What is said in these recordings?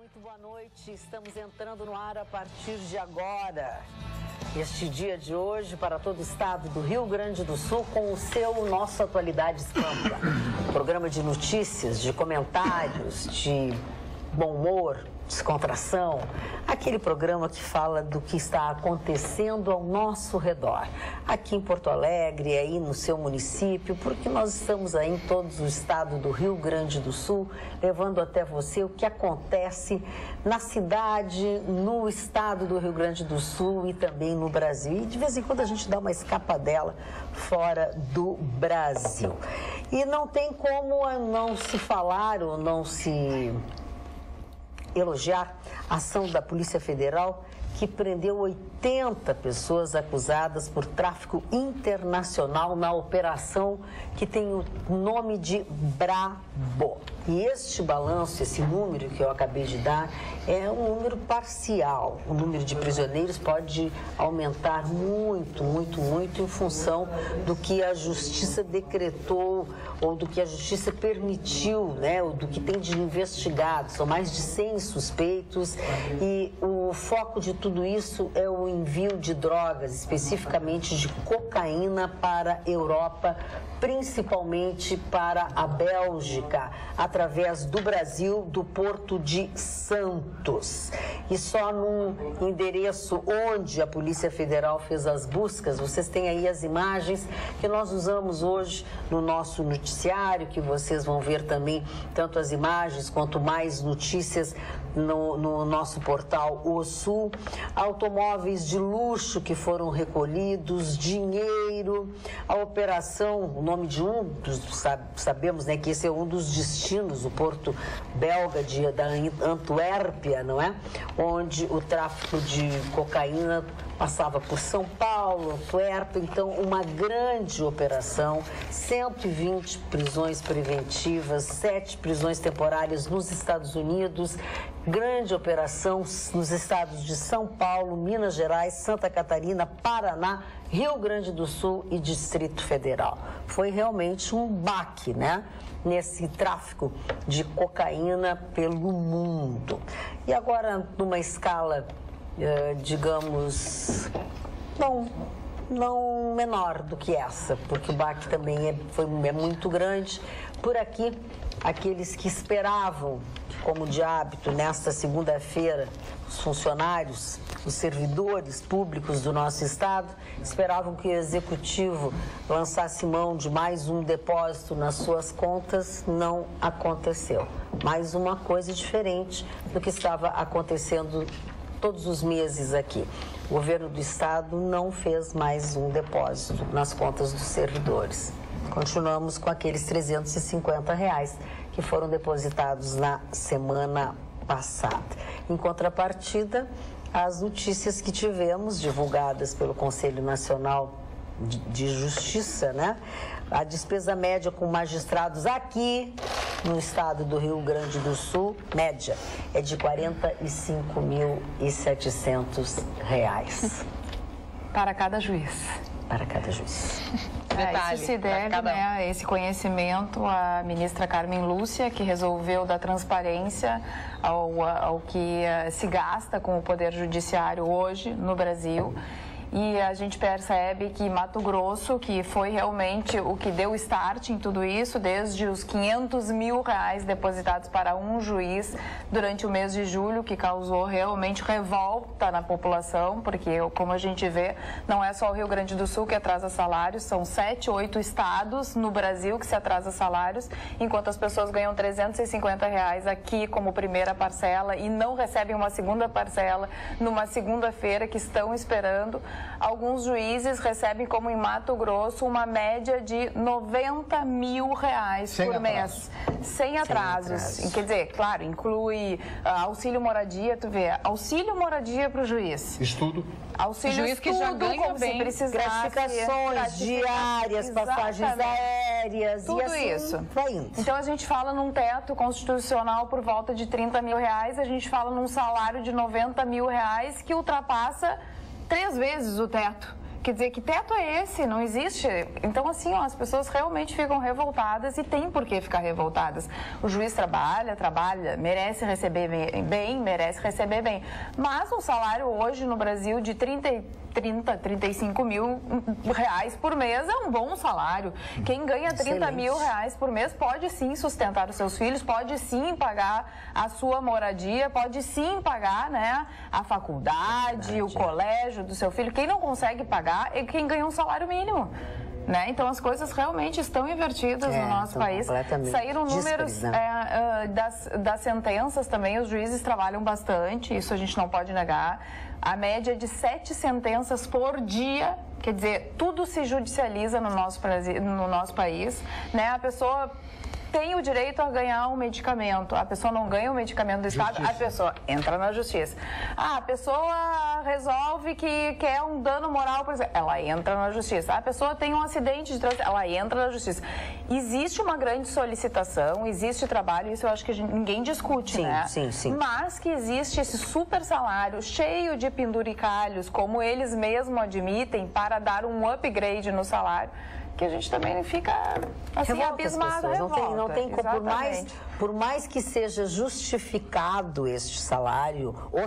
Muito boa noite, estamos entrando no ar a partir de agora. Este dia de hoje para todo o estado do Rio Grande do Sul com o seu Nosso Atualidades Pampa. Programa de notícias, de comentários, de bom humor, descontração. Aquele programa que fala do que está acontecendo ao nosso redor. Aqui em Porto Alegre, aí no seu município, porque nós estamos aí em todo o estado do Rio Grande do Sul, levando até você o que acontece na cidade, no estado do Rio Grande do Sul e também no Brasil. E de vez em quando a gente dá uma escapadela fora do Brasil. E não tem como não se falar ou não se elogiar a ação da Polícia Federal, que prendeu 80 pessoas acusadas por tráfico internacional na operação que tem o nome de Brabo. E este balanço, esse número que eu acabei de dar, é um número parcial. O número de prisioneiros pode aumentar muito em função do que a Justiça decretou ou do que a Justiça permitiu, né, ou do que tem de investigado. São mais de 100 suspeitos e o foco de tudo isso é o envio de drogas, especificamente de cocaína para a Europa, principalmente para a Bélgica, através do Brasil, do Porto de Santos. E só num endereço onde a Polícia Federal fez as buscas, vocês têm aí as imagens que nós usamos hoje no nosso noticiário, que vocês vão ver também tanto as imagens quanto mais notícias no nosso portal O Sul. Automóveis de luxo que foram recolhidos, dinheiro, a operação, o nome de um dos, sabemos, né, que esse é um dos destinos, o porto belga da Antuérpia, não é? Onde o tráfico de cocaína passava por São Paulo, Antuérpia, então uma grande operação, 120 prisões preventivas, 7 prisões temporárias nos Estados Unidos, grande operação nos estados de São Paulo, Minas Gerais, Santa Catarina, Paraná, Rio Grande do Sul e Distrito Federal. Foi realmente um baque, né, nesse tráfico de cocaína pelo mundo. E agora, numa escala digamos, não menor do que essa, porque o baque também é muito grande. Por aqui, aqueles que esperavam, como de hábito, nesta segunda-feira, os funcionários, os servidores públicos do nosso estado, esperavam que o executivo lançasse mão de mais um depósito nas suas contas. Não aconteceu. Mais uma coisa diferente do que estava acontecendo todos os meses aqui. O governo do estado não fez mais um depósito nas contas dos servidores. Continuamos com aqueles R$350 que foram depositados na semana passada. Em contrapartida, as notícias que tivemos divulgadas pelo Conselho Nacional de Justiça, né? A despesa média com magistrados aqui no estado do Rio Grande do Sul, média, é de R$45.700. Para cada juiz. Para cada juiz. Isso se deve, né, a esse conhecimento à ministra Carmen Lúcia, que resolveu dar transparência ao que se gasta com o Poder Judiciário hoje no Brasil. E a gente percebe que Mato Grosso, que foi realmente o que deu start em tudo isso, desde os R$500 mil depositados para um juiz durante o mês de julho, que causou realmente revolta na população, porque, como a gente vê, não é só o Rio Grande do Sul que atrasa salários, são 7, 8 estados no Brasil que se atrasa salários, enquanto as pessoas ganham R$350 aqui como primeira parcela e não recebem uma segunda parcela numa segunda-feira, que estão esperando. Alguns juízes recebem, como em Mato Grosso, uma média de R$90 mil por mês. Sem atrasos. Quer dizer, claro, inclui auxílio moradia, tu vê, auxílio moradia para o juiz. Estudo. Auxílio juiz que já ganha como bem. se precisasse. Gratificações diárias, passagens aéreas. Tudo e assim isso. Vai indo. Então a gente fala num teto constitucional por volta de R$30 mil, a gente fala num salário de R$90 mil que ultrapassa 3 vezes o teto. Quer dizer, que teto é esse? Não existe. Então, assim, ó, as pessoas realmente ficam revoltadas e tem por que ficar revoltadas. O juiz trabalha, merece receber bem, merece receber bem. Mas um salário hoje no Brasil de 35 mil reais por mês é um bom salário. Quem ganha 30 mil reais por mês pode sim sustentar os seus filhos, pode sim pagar a sua moradia, pode sim pagar, né, a faculdade, o colégio do seu filho. Quem não consegue pagar é quem ganha um salário mínimo. Né? Então as coisas realmente estão invertidas no nosso país. Saíram números das sentenças também, os juízes trabalham bastante, isso a gente não pode negar. A média é de 7 sentenças por dia, quer dizer, tudo se judicializa no nosso país. Né? A pessoa tem o direito a ganhar um medicamento, a pessoa não ganha o medicamento do Estado, a pessoa entra na justiça. A pessoa resolve que quer um dano moral, por exemplo, ela entra na justiça. A pessoa tem um acidente de trânsito, ela entra na justiça. Existe uma grande solicitação, existe trabalho, isso eu acho que ninguém discute, né? Sim. Mas que existe esse super salário cheio de penduricalhos, como eles mesmos admitem, para dar um upgrade no salário, que a gente também fica assim, abismado. Não tem como, por mais que seja justificado este salário, eu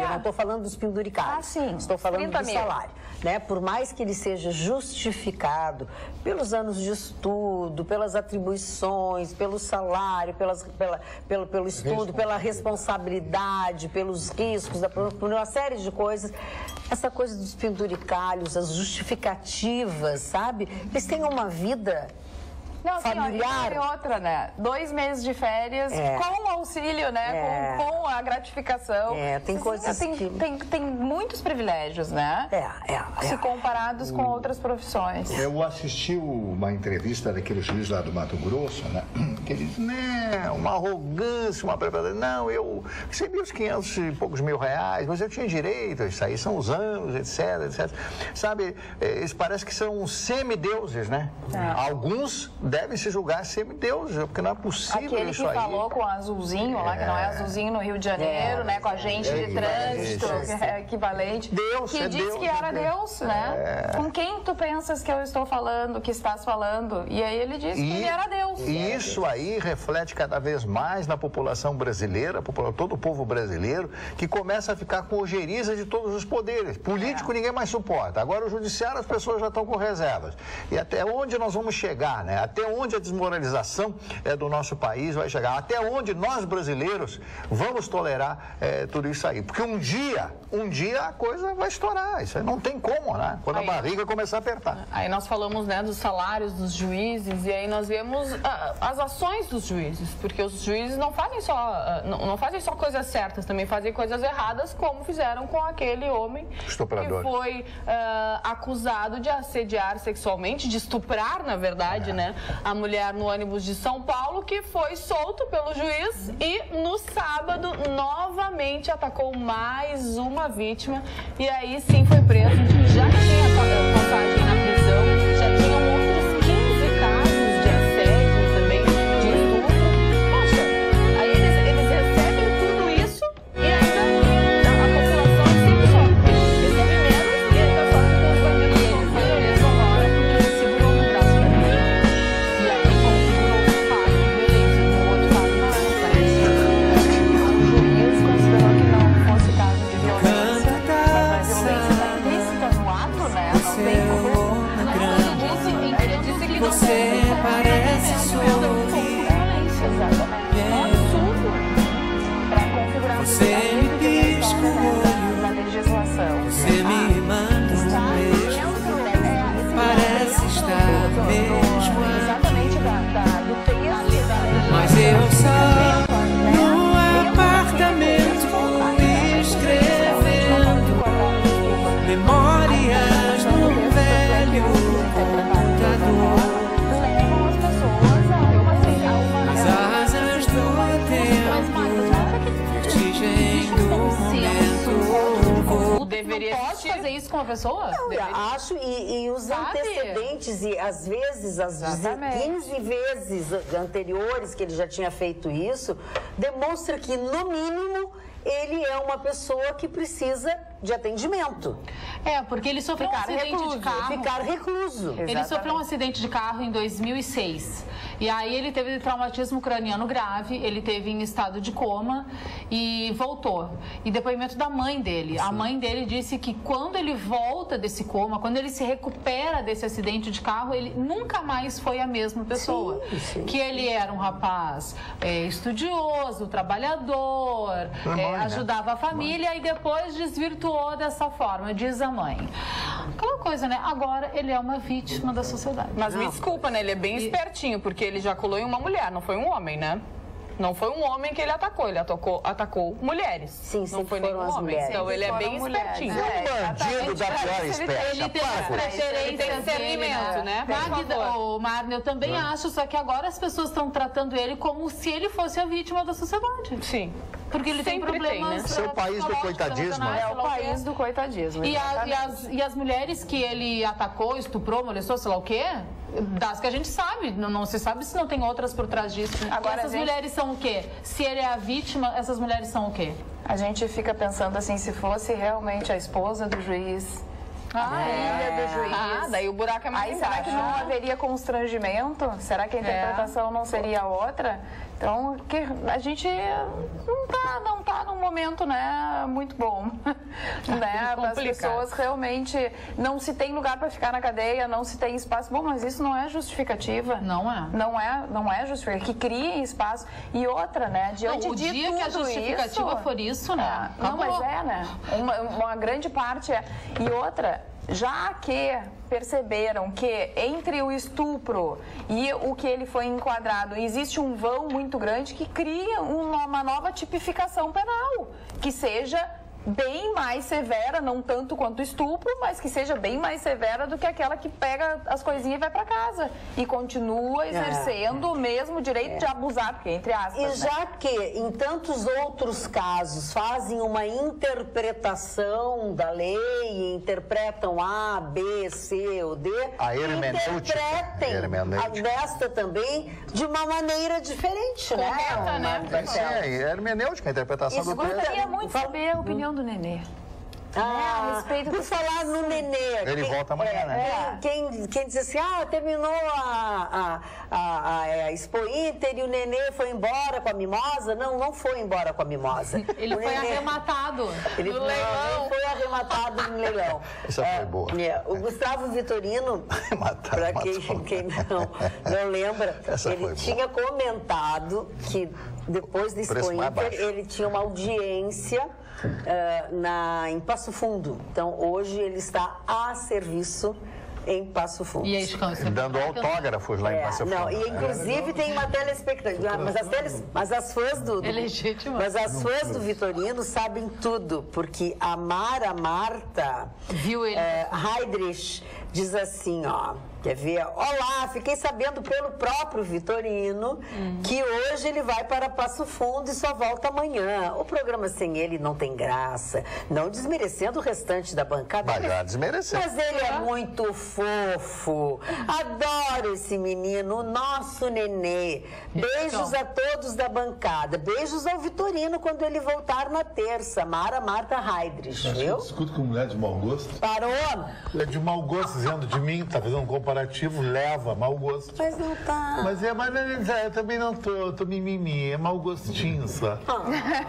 não estou falando dos penduricalhos, estou falando do salário. Né? Por mais que ele seja justificado pelos anos de estudo, pelas atribuições, pelo salário, pelo estudo, pela responsabilidade, pelos riscos, por uma série de coisas, essa coisa dos penduricalhos, as justificativas, sabe? Eles têm uma vida familiar. Tem outra, né? 2 meses de férias com auxílio, né? Com a gratificação. Tem coisas tem muitos privilégios, né? Se comparados com outras profissões. Eu assisti uma entrevista daquele juiz lá do Mato Grosso, né? Que ele diz, uma arrogância, uma preparação. Não, eu recebi os 500 e poucos mil reais, mas eu tinha direito, isso aí são os anos, etc. Sabe, eles parecem que são semideuses, né? Alguns devem se julgar semideuses, porque não é possível Aquele isso que aí. falou com o azulzinho lá, que não é azulzinho no Rio de Janeiro, né? Com a agente de trânsito, que é equivalente. Deus, que disse que era Deus, né? Com quem tu pensas que eu estou falando, que estás falando? E aí ele disse que ele era Deus. E isso aí reflete cada vez mais na população brasileira, todo o povo brasileiro, que começa a ficar com ojeriza de todos os poderes. Político ninguém mais suporta. Agora o judiciário as pessoas já estão com reservas. E até onde nós vamos chegar, né? Até onde a desmoralização do nosso país vai chegar? Até onde nós brasileiros vamos tolerar tudo isso aí? Porque um dia a coisa vai estourar. Isso aí não tem como, né? Quando a barriga começar a apertar. Aí nós falamos, né, dos salários dos juízes e aí nós vemos as ações dos juízes, porque os juízes não fazem só coisas certas, também fazem coisas erradas, como fizeram com aquele homem estuprador, que foi acusado de assediar sexualmente, de estuprar, na verdade, né, a mulher no ônibus de São Paulo, que foi solto pelo juiz e no sábado novamente atacou mais uma vítima e aí sim foi preso. Já tinha passagem na prisão, já tinham outros 15 casos de assédio também, de estupro. Poxa, aí eles recebem tudo isso e ainda a população sempre sofre. Recebe menos e ainda sofre com os bandidos que não fazem isso agora, porque se segurou no braço da vítima. E aí configurou um fato de violência, o outro fato não era, parece. O juiz considerou que não fosse caso de violência, mas a violência está implícita no ato, né? Não tem como. Ele disse que você parece sorrir. Exatamente. É um absurdo para configurar Você me pisca o olho, na legislação. você me manda um beijo, parece estar mesmo exatamente do texto da legislação. mas eu só no apartamento escrevendo memórias no velho computador. Levam as pessoas a As asas do tempo, vertigem do momento. deveria Pode existir. fazer isso com a pessoa? Acho, e os antecedentes, e às vezes, as 15 vezes anteriores que ele já tinha feito isso, demonstra que, no mínimo, ele é uma pessoa que precisa de atendimento. Porque ele sofreu um acidente de carro. Ficar recluso. Ele sofreu um acidente de carro em 2006. E aí ele teve traumatismo craniano grave, ele teve em estado de coma e voltou. E depoimento da mãe dele. A mãe dele disse que quando ele volta desse coma, quando ele se recupera desse acidente de carro, ele nunca mais foi a mesma pessoa. Que ele era um rapaz estudioso, trabalhador, ajudava a família e depois desvirtuou dessa forma, diz a mãe. Aquela coisa, né? Agora ele é uma vítima da sociedade. Mas me desculpa, né? Ele é bem espertinho, porque ele ejaculou em uma mulher, não foi um homem, né? Não foi um homem que ele atacou mulheres. Sim, não foi nenhum homem. Mulheres. Então ele é bem espertinho. Bandido da pior espécie. Ele teve as preferências dele, né? Marne, eu também acho, só que agora as pessoas estão tratando ele como se ele fosse a vítima da sociedade. Sim. Porque ele tem problemas. Esse é o país do coitadismo. É o país do coitadismo. E as mulheres que ele atacou, estuprou, molestou, sei lá o quê, das que a gente sabe. Não se sabe se não tem outras por trás disso. Agora, essas mulheres são o quê? Se ele é a vítima, essas mulheres são o quê? A gente fica pensando assim, se fosse realmente a esposa do juiz, a filha do juiz. Daí o buraco é mais embaixo. Será que não haveria constrangimento? Será que a interpretação não seria outra? Então, a gente não tá num momento, né, muito bom, né? As pessoas realmente não se tem lugar para ficar na cadeia, não se tem espaço. Bom, mas isso não é justificativa. Não é. Não é justificativa. Que criem espaço. E outra, né, diante de tudo isso... O dia que a justificativa for isso, né? Não, mas né? Uma grande parte é... E outra... Já que perceberam que entre o estupro e o que ele foi enquadrado existe um vão muito grande que cria uma nova tipificação penal, que seja bem mais severa, não tanto quanto o estupro, mas que seja bem mais severa do que aquela que pega as coisinhas e vai para casa e continua exercendo o mesmo direito de abusar, porque entre aspas. E já que em tantos outros casos fazem uma interpretação da lei, e interpretam A, B, C ou D, interpretem desta também de uma maneira diferente, né? Correta, né? Hermenêutica, a interpretação do texto. Eu gostaria muito de saber a opinião do Nenê. A respeito por falar no Nenê. Ele volta amanhã, né? Quem diz assim, terminou a Expo Inter e o Nenê foi embora com a mimosa. Não foi embora com a mimosa. Ele foi arrematado no leilão. Ele foi arrematado no leilão. Essa foi boa. O Gustavo Vitorino, para quem não lembra, ele tinha comentado que depois da Expo Inter ele tinha uma audiência em Passo Fundo. Então, hoje ele está a serviço em Passo Fundo. E aí, dando autógrafos lá em Passo Fundo. Não, e inclusive tem uma telespectativa. Mas as fãs do Vitorino sabem tudo, porque a Marta viu ele. Heidrich diz assim, quer ver? Olá, fiquei sabendo pelo próprio Vitorino que hoje ele vai para Passo Fundo e só volta amanhã. O programa sem ele não tem graça, não desmerecendo o restante da bancada. Mas já desmereceu. Mas ele é muito fofo. Adoro esse menino, o nosso Nenê. Beijos a todos da bancada. Beijos ao Vitorino quando ele voltar na terça. Marta Heidrich, viu? Discuto com mulher de mau gosto. Parou? É de mau gosto dizendo de mim, tá fazendo um comparativo, leva mau gosto. Mas não tá. Mas eu também não tô mimimi, é mau gostinho só.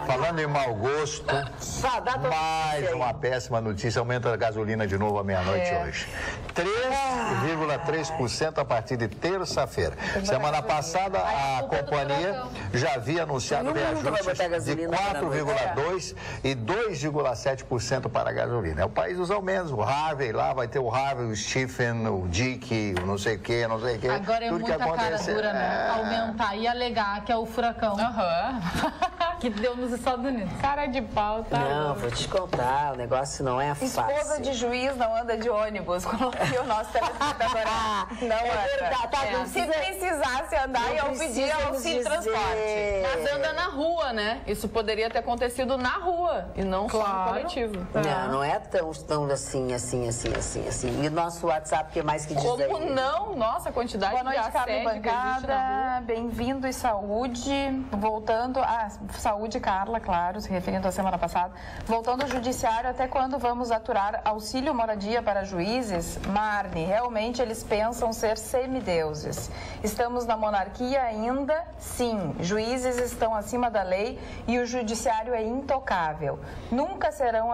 Falando em mau gosto, mais uma péssima notícia, aumenta a gasolina de novo à meia-noite hoje. 3,3% a partir de terça-feira. Semana passada, a companhia já havia anunciado reajustes de 4,2% e 2,7% para a gasolina. É o país dos aumentos. O Harvey lá, vai ter o Harvey, o Stephen, o Dick, o não sei o que. Agora é muita cara dura, né? Aumentar e alegar que é o furacão. Que deu nos Estados Unidos. Cara de pau, tá? Não, vou te contar, o negócio não é fácil. Esposa de juiz não anda de ônibus. Coloquei o nosso telespectador. Não anda. Se precisasse andar, eu pedia auxílio transporte. Mas anda na rua, né? Isso poderia ter acontecido na rua e não só no coletivo. Não é tão assim. E nosso WhatsApp, que mais que diz aí? Como não? Nossa, a quantidade de assédio que existe na rua. Bem-vindo e saúde. Voltando. saúde, Carla, claro, se referindo à semana passada. Voltando ao judiciário, até quando vamos aturar auxílio moradia para juízes? Marne, realmente eles pensam ser semideuses. Estamos na monarquia ainda? Sim. Juízes estão acima da lei e o judiciário é intocável. Nunca serão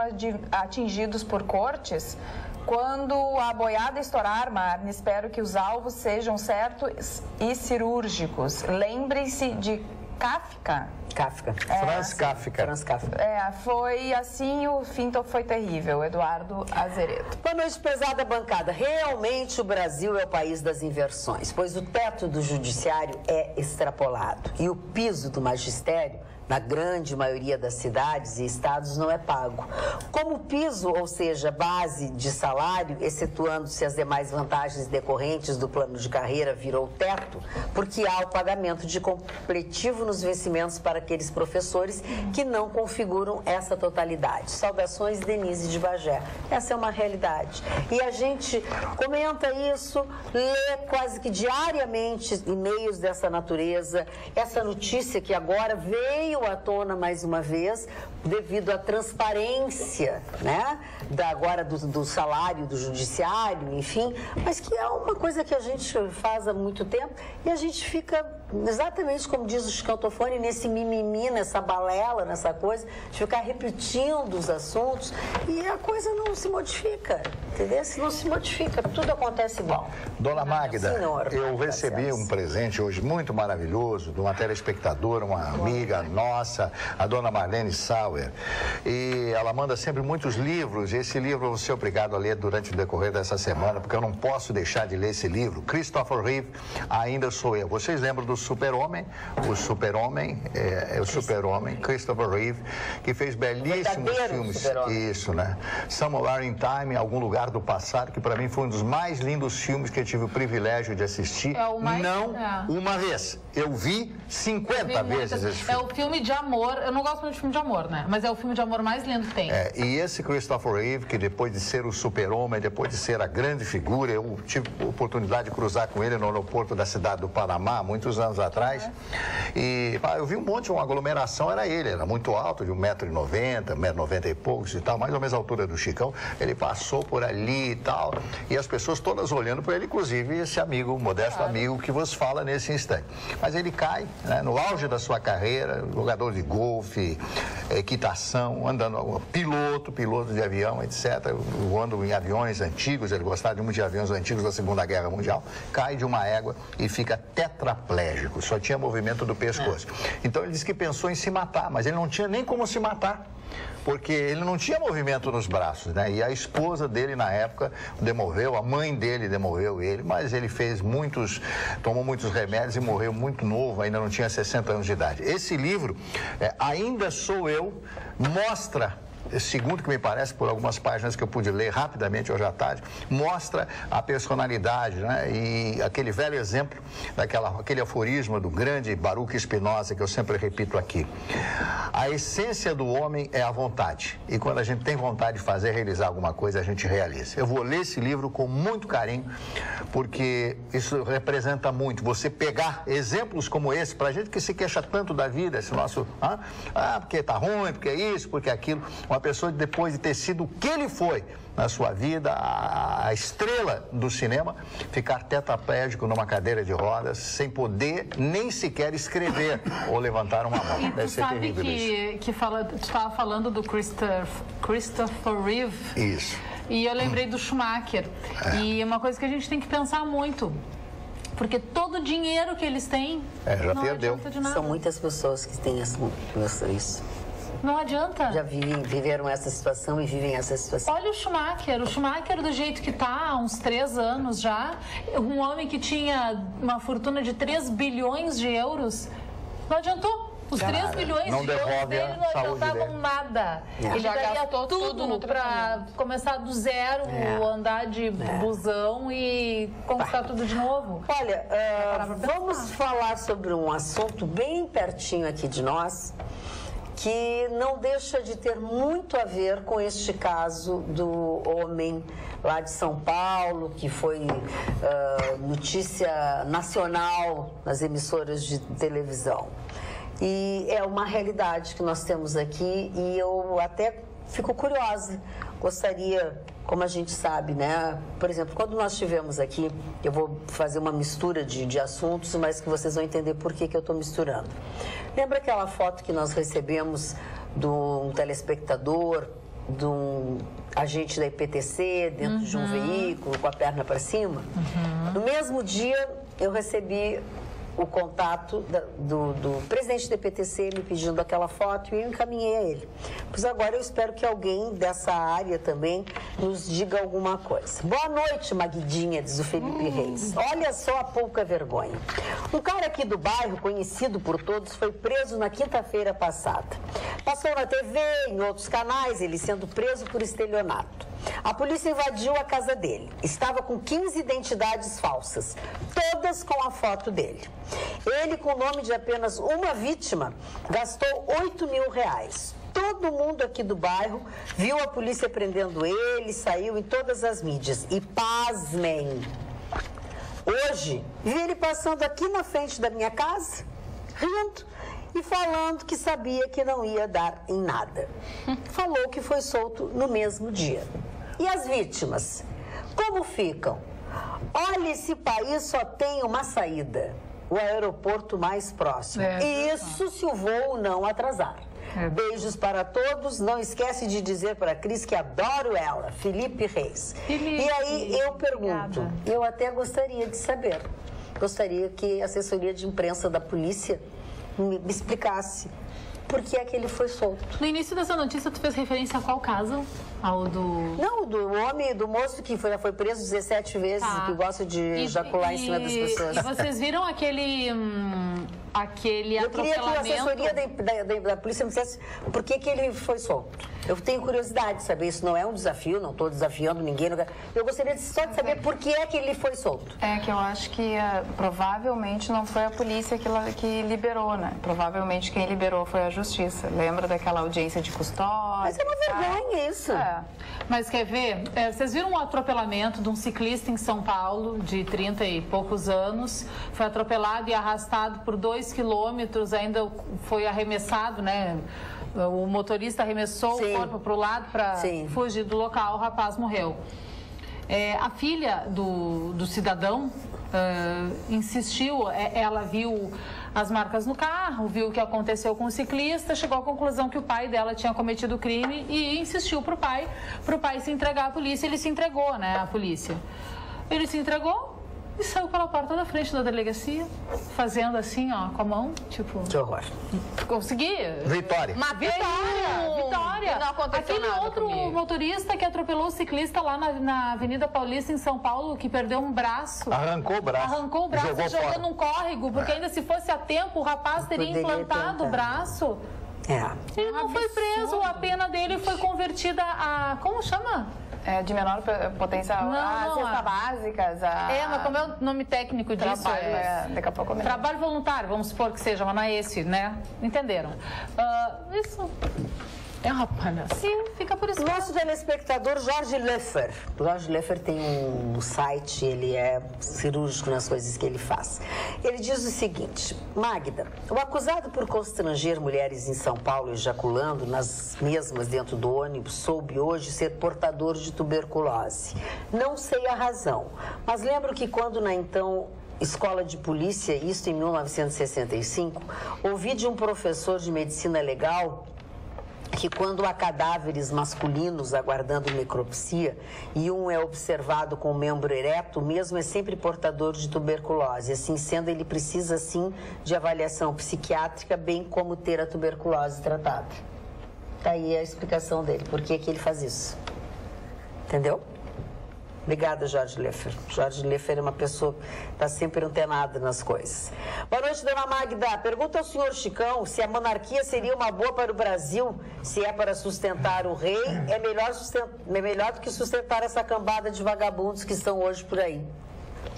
atingidos por cortes? Quando a boiada estourar, Marne, espero que os alvos sejam certos e cirúrgicos. Lembrem-se de Kafka. Franz Kafka. Foi assim, o fim foi terrível. Eduardo Azeredo. Boa noite, prezada bancada. Realmente o Brasil é o país das inversões, pois o teto do judiciário é extrapolado e o piso do magistério, na grande maioria das cidades e estados, não é pago. Como piso, ou seja, base de salário, excetuando-se as demais vantagens decorrentes do plano de carreira, virou teto, porque há o pagamento de completivo nos vencimentos para aqueles professores que não configuram essa totalidade. Saudações, Denise de Bagé. Essa é uma realidade. E a gente comenta isso, lê quase que diariamente e-mails dessa natureza, essa notícia que agora veio à tona mais uma vez, devido à transparência, né, agora do salário do judiciário, enfim, mas que é uma coisa que a gente faz há muito tempo e a gente fica, exatamente como diz o Chicantofone, nesse mimimi, nessa balela, nessa coisa, de ficar repetindo os assuntos e a coisa não se modifica, entendeu? Se não se modifica, tudo acontece igual. Dona Magda, Senhora, eu recebi um presente hoje muito maravilhoso de uma telespectadora, uma amiga nossa, a dona Marlene Sauer, e ela manda sempre muitos livros, e esse livro eu vou ser obrigado a ler durante o decorrer dessa semana, porque eu não posso deixar de ler esse livro, Christopher Reeve, Ainda Sou Eu. Vocês lembram do Super-Homem? O Super-Homem, o Super-Homem, Christopher Reeve, que fez belíssimos filmes. Isso, né? Somewhere in Time, Algum Lugar do Passado, que para mim foi um dos mais lindos filmes que eu tive o privilégio de assistir. Uma vez. Eu vi 50 vezes esse filme. É o filme de amor. Eu não gosto muito de filme de amor, né? Mas é o filme de amor mais lindo que tem. E esse Christopher Reeve, que depois de ser o super-homem, depois de ser a grande figura, eu tive a oportunidade de cruzar com ele no aeroporto da cidade do Panamá, muitos anos atrás. E eu vi um monte, uma aglomeração, era ele. Era muito alto, de 1,90 m, 1,90 m e poucos e tal, mais ou menos a altura do Chicão. Ele passou por ali e tal, e as pessoas todas olhando para ele, inclusive esse amigo, o modesto amigo que vos fala nesse instante. Mas ele cai, né, no auge da sua carreira, jogador de golfe, equitação, andando, piloto de avião, etc., voando em aviões antigos, ele gostava muito de aviões antigos da Segunda Guerra Mundial, cai de uma égua e fica tetraplégico, só tinha movimento do pescoço. Então ele disse que pensou em se matar, mas ele não tinha nem como se matar, porque ele não tinha movimento nos braços, né? E a esposa dele, na época, demoveu, a mãe dele demoveu ele, mas ele tomou muitos remédios e morreu muito novo, ainda não tinha 60 anos de idade. Esse livro, Ainda Sou Eu, mostra, segundo que me parece, por algumas páginas que eu pude ler rapidamente hoje à tarde, mostra a personalidade, né? E aquele velho exemplo, aquele aforismo do grande Baruch Spinoza, que eu sempre repito aqui. A essência do homem é a vontade. E quando a gente tem vontade de fazer, realizar alguma coisa, a gente realiza. Eu vou ler esse livro com muito carinho, porque isso representa muito. Você pegar exemplos como esse, pra gente que se queixa tanto da vida, esse nosso, porque tá ruim, porque é isso, porque é aquilo. Uma pessoa, depois de ter sido o que ele foi na sua vida, a estrela do cinema, ficar tetraplégico numa cadeira de rodas, sem poder nem sequer escrever ou levantar uma mão. Deve ser terrível isso. Tu estava falando do Christopher Reeve. Isso. E eu lembrei do Schumacher. E é uma coisa que a gente tem que pensar muito. Porque todo o dinheiro que eles têm já não perdeu. adianta de nada. São muitas pessoas que têm isso. Não adianta. Já viveram essa situação e vivem essa situação. Olha o Schumacher do jeito que tá, há uns 3 anos já, um homem que tinha uma fortuna de 3 bilhões de euros, não adiantou. Os 3 bilhões não de euros dele não adiantavam nada. Ele já daria gastou tudo para começar do zero, andar de busão e conquistar tudo de novo. Olha, vamos falar sobre um assunto bem pertinho aqui de nós, que não deixa de ter muito a ver com este caso do homem lá de São Paulo, que foi notícia nacional nas emissoras de televisão. E é uma realidade que nós temos aqui e eu até fico curiosa. Gostaria, como a gente sabe, né? Por exemplo, quando nós estivemos aqui, eu vou fazer uma mistura de assuntos, mas que vocês vão entender por que eu estou misturando. Lembra aquela foto que nós recebemos de um telespectador, de um agente da IPTC dentro de um veículo com a perna para cima? No mesmo dia, eu recebi o contato do presidente da IPTC me pedindo aquela foto e eu encaminhei a ele. Pois agora eu espero que alguém dessa área também nos diga alguma coisa. Boa noite, Maguidinha, diz o Felipe Reis. Olha só a pouca vergonha. Um cara aqui do bairro, conhecido por todos, foi preso na quinta-feira passada. Passou na TV, em outros canais, ele sendo preso por estelionato. A polícia invadiu a casa dele. Estava com 15 identidades falsas, todas com a foto dele. Ele, com o nome de apenas uma vítima, gastou R$8.000. Todo mundo aqui do bairro viu a polícia prendendo ele, saiu em todas as mídias. E pasmem, hoje vi ele passando aqui na frente da minha casa, rindo e falando que sabia que não ia dar em nada. Falou que foi solto no mesmo dia. E as vítimas? Como ficam? Olha, esse país só tem uma saída, o aeroporto mais próximo. Isso se o voo não atrasar. Beijos para todos. Não esquece de dizer para a Cris que adoro ela. Felipe Reis. E aí eu pergunto, eu até gostaria de saber, gostaria que a assessoria de imprensa da polícia me explicasse por que é que ele foi solto. No início dessa notícia, tu fez referência a qual caso? Ao do... Não, do homem, do moço que foi preso 17 vezes, que gosta de ejacular em cima das pessoas. E vocês viram aquele atropelamento? Eu queria que a assessoria da polícia me dissesse por que ele foi solto. Eu tenho curiosidade de saber, isso não é um desafio, não estou desafiando ninguém. Eu gostaria só de saber por que é que ele foi solto. É que eu acho que provavelmente não foi a polícia que liberou, né? Provavelmente quem liberou foi a justiça. Lembra daquela audiência de custódia? Mas é uma vergonha isso. Mas quer ver? Vocês viram um atropelamento de um ciclista em São Paulo, de 30 e poucos anos, foi atropelado e arrastado por 2 quilômetros, ainda foi arremessado, né? O motorista arremessou o corpo para o lado para fugir do local, o rapaz morreu. A filha do cidadão insistiu, ela viu as marcas no carro, viu o que aconteceu com o ciclista, chegou à conclusão que o pai dela tinha cometido o crime e insistiu pro pai se entregar à polícia. Ele se entregou, né, à polícia. Ele se entregou e saiu pela porta da frente da delegacia, fazendo assim, ó, com a mão, tipo... Que horror. Consegui. Vitória. Uma vitória. E não aconteceu Aquele nada outro comigo. motorista que atropelou o ciclista lá na Avenida Paulista, em São Paulo, que perdeu um braço. Arrancou o braço. Arrancou o braço Jogou e jogou fora. num córrego, porque ainda se fosse a tempo, o rapaz teria Poderia implantado o tentar. braço. Ele não foi preso, a pena dele foi convertida a... Como chama? De menor potencial. Cesta básicas. Mas como é o nome técnico disso? Trabalho, daqui a pouco eu me lembro. Trabalho voluntário, vamos supor que seja, mas não é esse, né? Entenderam? Isso é uma palhaçada. Fica por isso. Nosso telespectador Jorge Leffer. Jorge Leffer tem um site, ele é cirúrgico nas coisas que ele faz. Ele diz o seguinte: Magda, o acusado por constranger mulheres em São Paulo ejaculando nas mesmas dentro do ônibus soube hoje ser portador de tuberculose. Não sei a razão, mas lembro que quando na então escola de polícia, isso em 1965, ouvi de um professor de medicina legal que quando há cadáveres masculinos aguardando necropsia e um é observado com o membro ereto, o mesmo é sempre portador de tuberculose. Assim sendo, ele precisa, sim, de avaliação psiquiátrica, bem como ter a tuberculose tratada. Tá aí a explicação dele, por que ele faz isso. Entendeu? Obrigada, Jorge Leffer. Jorge Leffer é uma pessoa que está sempre antenada nas coisas. Boa noite, dona Magda. Pergunta ao senhor Chicão se a monarquia seria uma boa para o Brasil, se é para sustentar o rei, é melhor do que sustentar essa cambada de vagabundos que estão hoje por aí.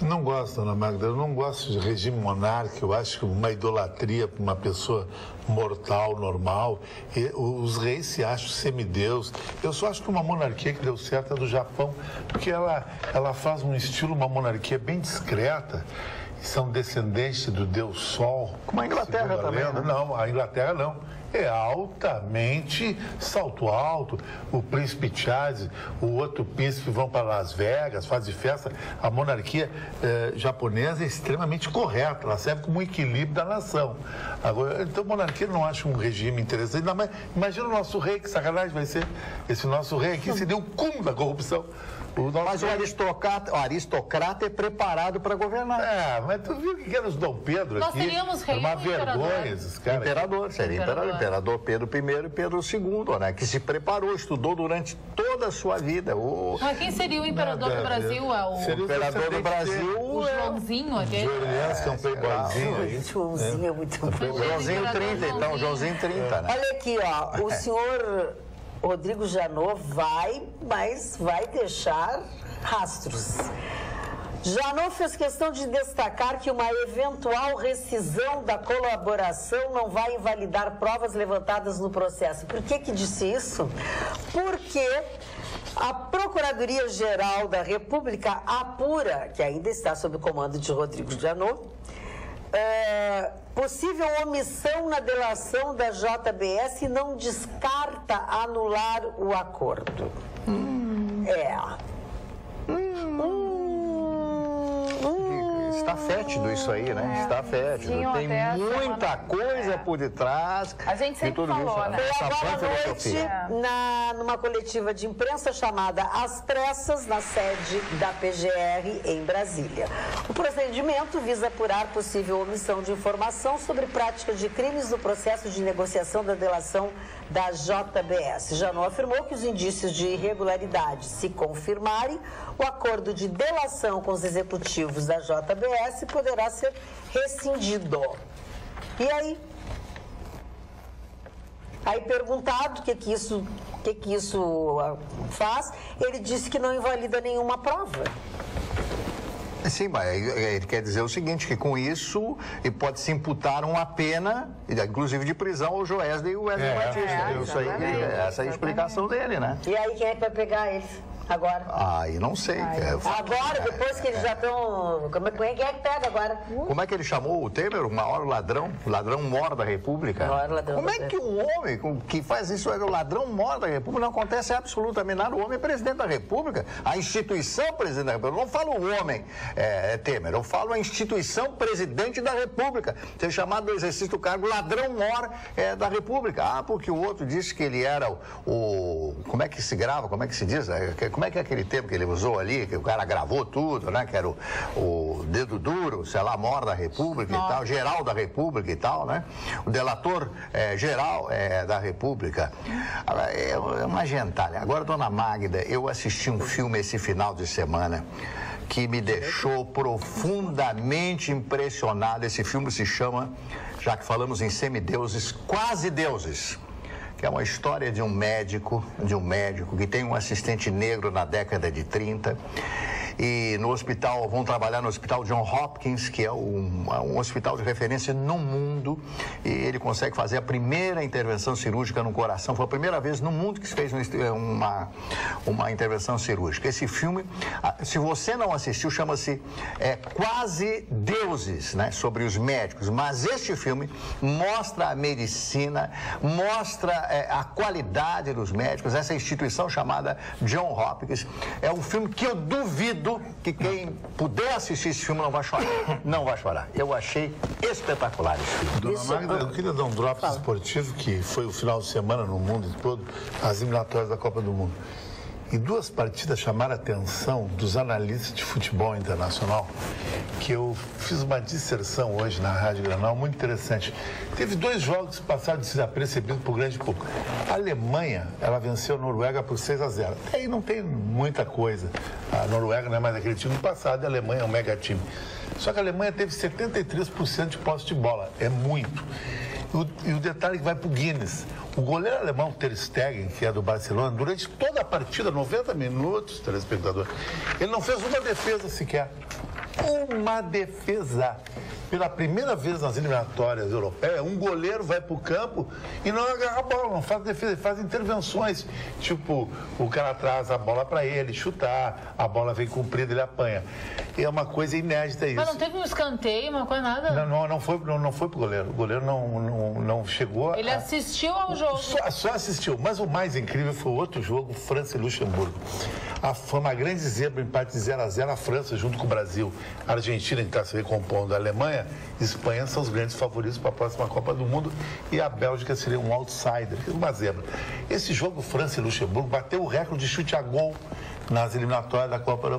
Não gosto, dona Magda, eu não gosto de regime monárquico, eu acho que uma idolatria para uma pessoa mortal, normal. E os reis se acham semideus. Eu só acho que uma monarquia que deu certo é do Japão, porque ela faz um estilo, uma monarquia bem discreta são descendentes do Deus Sol. Como a Inglaterra também, né? Não, a Inglaterra não. É altamente salto alto. O príncipe Charles, o outro príncipe vão para Las Vegas, fazem festa. A monarquia japonesa é extremamente correta, ela serve como um equilíbrio da nação. Agora, então, a monarquia não acha um regime interessante. Não, mas imagina o nosso rei, que sacanagem vai ser. Esse nosso rei aqui seria o cúmulo da corrupção. Mas o aristocrata é preparado para governar. Mas tu viu o que era os Dom Pedro Nós aqui? teríamos rei uma ou vergonha esses caras. Imperador, seria imperador Pedro I e Pedro II, né? Que se preparou, estudou durante toda a sua vida. Mas quem seria o imperador do Brasil? O imperador do Brasil o Joãozinho, aquele? Joelhas, que é um playboyzinho. Joãozinho é muito bom. Joãozinho 30, então, Joãozinho 30, né? Olha aqui, ó, o senhor Rodrigo Janot mas vai deixar rastros. Janot fez questão de destacar que uma eventual rescisão da colaboração não vai invalidar provas levantadas no processo. Por que disse isso? Porque a Procuradoria-Geral da República apura, que ainda está sob o comando de Rodrigo Janot, possível omissão na delação da JBS e não descarta anular o acordo. Está fétido isso aí, né? Está fétido. Tem muita coisa por detrás. A gente sempre falou, né? Foi agora à noite, numa coletiva de imprensa chamada Às Pressas, na sede da PGR em Brasília. O procedimento visa apurar possível omissão de informação sobre prática de crimes no processo de negociação da delação da JBS. Janot afirmou que os indícios de irregularidade se confirmarem, o acordo de delação com os executivos da JBS poderá ser rescindido. E aí? Aí perguntado o que isso faz, ele disse que não invalida nenhuma prova. Sim, mas ele quer dizer o seguinte, que com isso ele pode se imputar uma pena, inclusive de prisão, ao Joesley e o Wesley Batista. Isso aí, essa é a explicação dele, né? E aí quem é que vai pegar eles agora? Aí não sei. Agora, depois que eles já estão... Quem é que pega agora? Como é que ele chamou o Temer? O maior ladrão? O ladrão mor da República? Como é que um homem que faz isso é o ladrão mor da República? Não acontece absolutamente nada. O homem é presidente da República. A instituição presidente da República. Eu não falo o homem, Temer. Eu falo a instituição presidente da República. Ser chamado do exercício do cargo ladrão mor da República. Porque o outro disse que ele era o... Como é que se grava? Como é que se diz? Como é que é aquele termo que ele usou ali, que o cara gravou tudo, né? Que era o dedo duro, sei lá, mor da República e tal, geral da República e tal, né? O delator geral da República. É uma gentalha. Agora, dona Magda, eu assisti um filme esse final de semana que me deixou profundamente impressionado. Esse filme se chama, já que falamos em semideuses, Quase Deuses, que é uma história de um médico que tem um assistente negro na década de 30 e no hospital, vão trabalhar no hospital John Hopkins, que é um hospital de referência no mundo, e ele consegue fazer a primeira intervenção cirúrgica no coração. Foi a primeira vez no mundo que se fez uma intervenção cirúrgica. Esse filme, se você não assistiu, chama-se Quase Deuses, né, sobre os médicos, mas este filme mostra a medicina, mostra a qualidade dos médicos, essa instituição chamada John Hopkins. É um filme que eu duvido que quem puder assistir esse filme não vai chorar. Não vai chorar. Eu achei espetacular esse filme. Dona Magda, eu queria dar um drop esportivo, que foi o final de semana no mundo todo, as eliminatórias da Copa do Mundo. E duas partidas chamaram a atenção dos analistas de futebol internacional, que eu fiz uma disserção hoje na Rádio Granal, muito interessante. Teve dois jogos que passaram desapercebidos para o grande público. A Alemanha, ela venceu a Noruega por 6-0. Aí não tem muita coisa. A Noruega não é mais aquele time do passado, a Alemanha é um mega time. Só que a Alemanha teve 73% de posse de bola. É muito. E o detalhe que vai para o Guinness. O goleiro alemão Ter Stegen, que é do Barcelona, durante toda a partida, 90 minutos, telespectador, ele não fez uma defesa sequer. uma defesa. Pela primeira vez nas eliminatórias europeias, um goleiro vai para o campo e não agarra a bola, não faz defesa, ele faz intervenções. Tipo, o cara traz a bola para ele, chutar, a bola vem comprida, ele apanha. É uma coisa inédita isso. Mas não teve um escanteio, uma coisa, nada? Não foi pro goleiro. O goleiro não chegou. Ele assistiu ao jogo. Só assistiu. Mas o mais incrível foi outro jogo, França e Luxemburgo. Foi uma grande zebra, empate 0-0, a França junto com o Brasil. A Argentina, que está se recompondo, a Alemanha, Espanha são os grandes favoritos para a próxima Copa do Mundo e a Bélgica seria um outsider, uma zebra. Esse jogo, França e Luxemburgo, bateu o recorde de chute a gol nas eliminatórias da Copa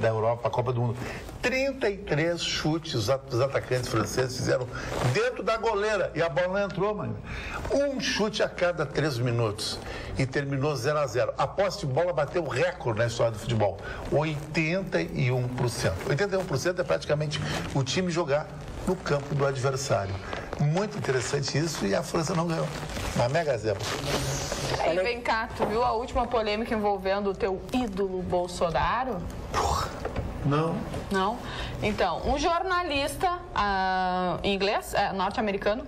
da Europa, a Copa do Mundo. 33 chutes os atacantes franceses fizeram dentro da goleira e a bola não entrou, mano. Um chute a cada 3 minutos e terminou 0-0. A posse de bola bateu o recorde na história do futebol, 81%. 81% é praticamente o time jogar no campo do adversário. Muito interessante isso e a França não ganhou. Uma mega zebra. E vem cá, tu viu a última polêmica envolvendo o teu ídolo Bolsonaro? Não. Não? Então, um jornalista inglês, norte-americano,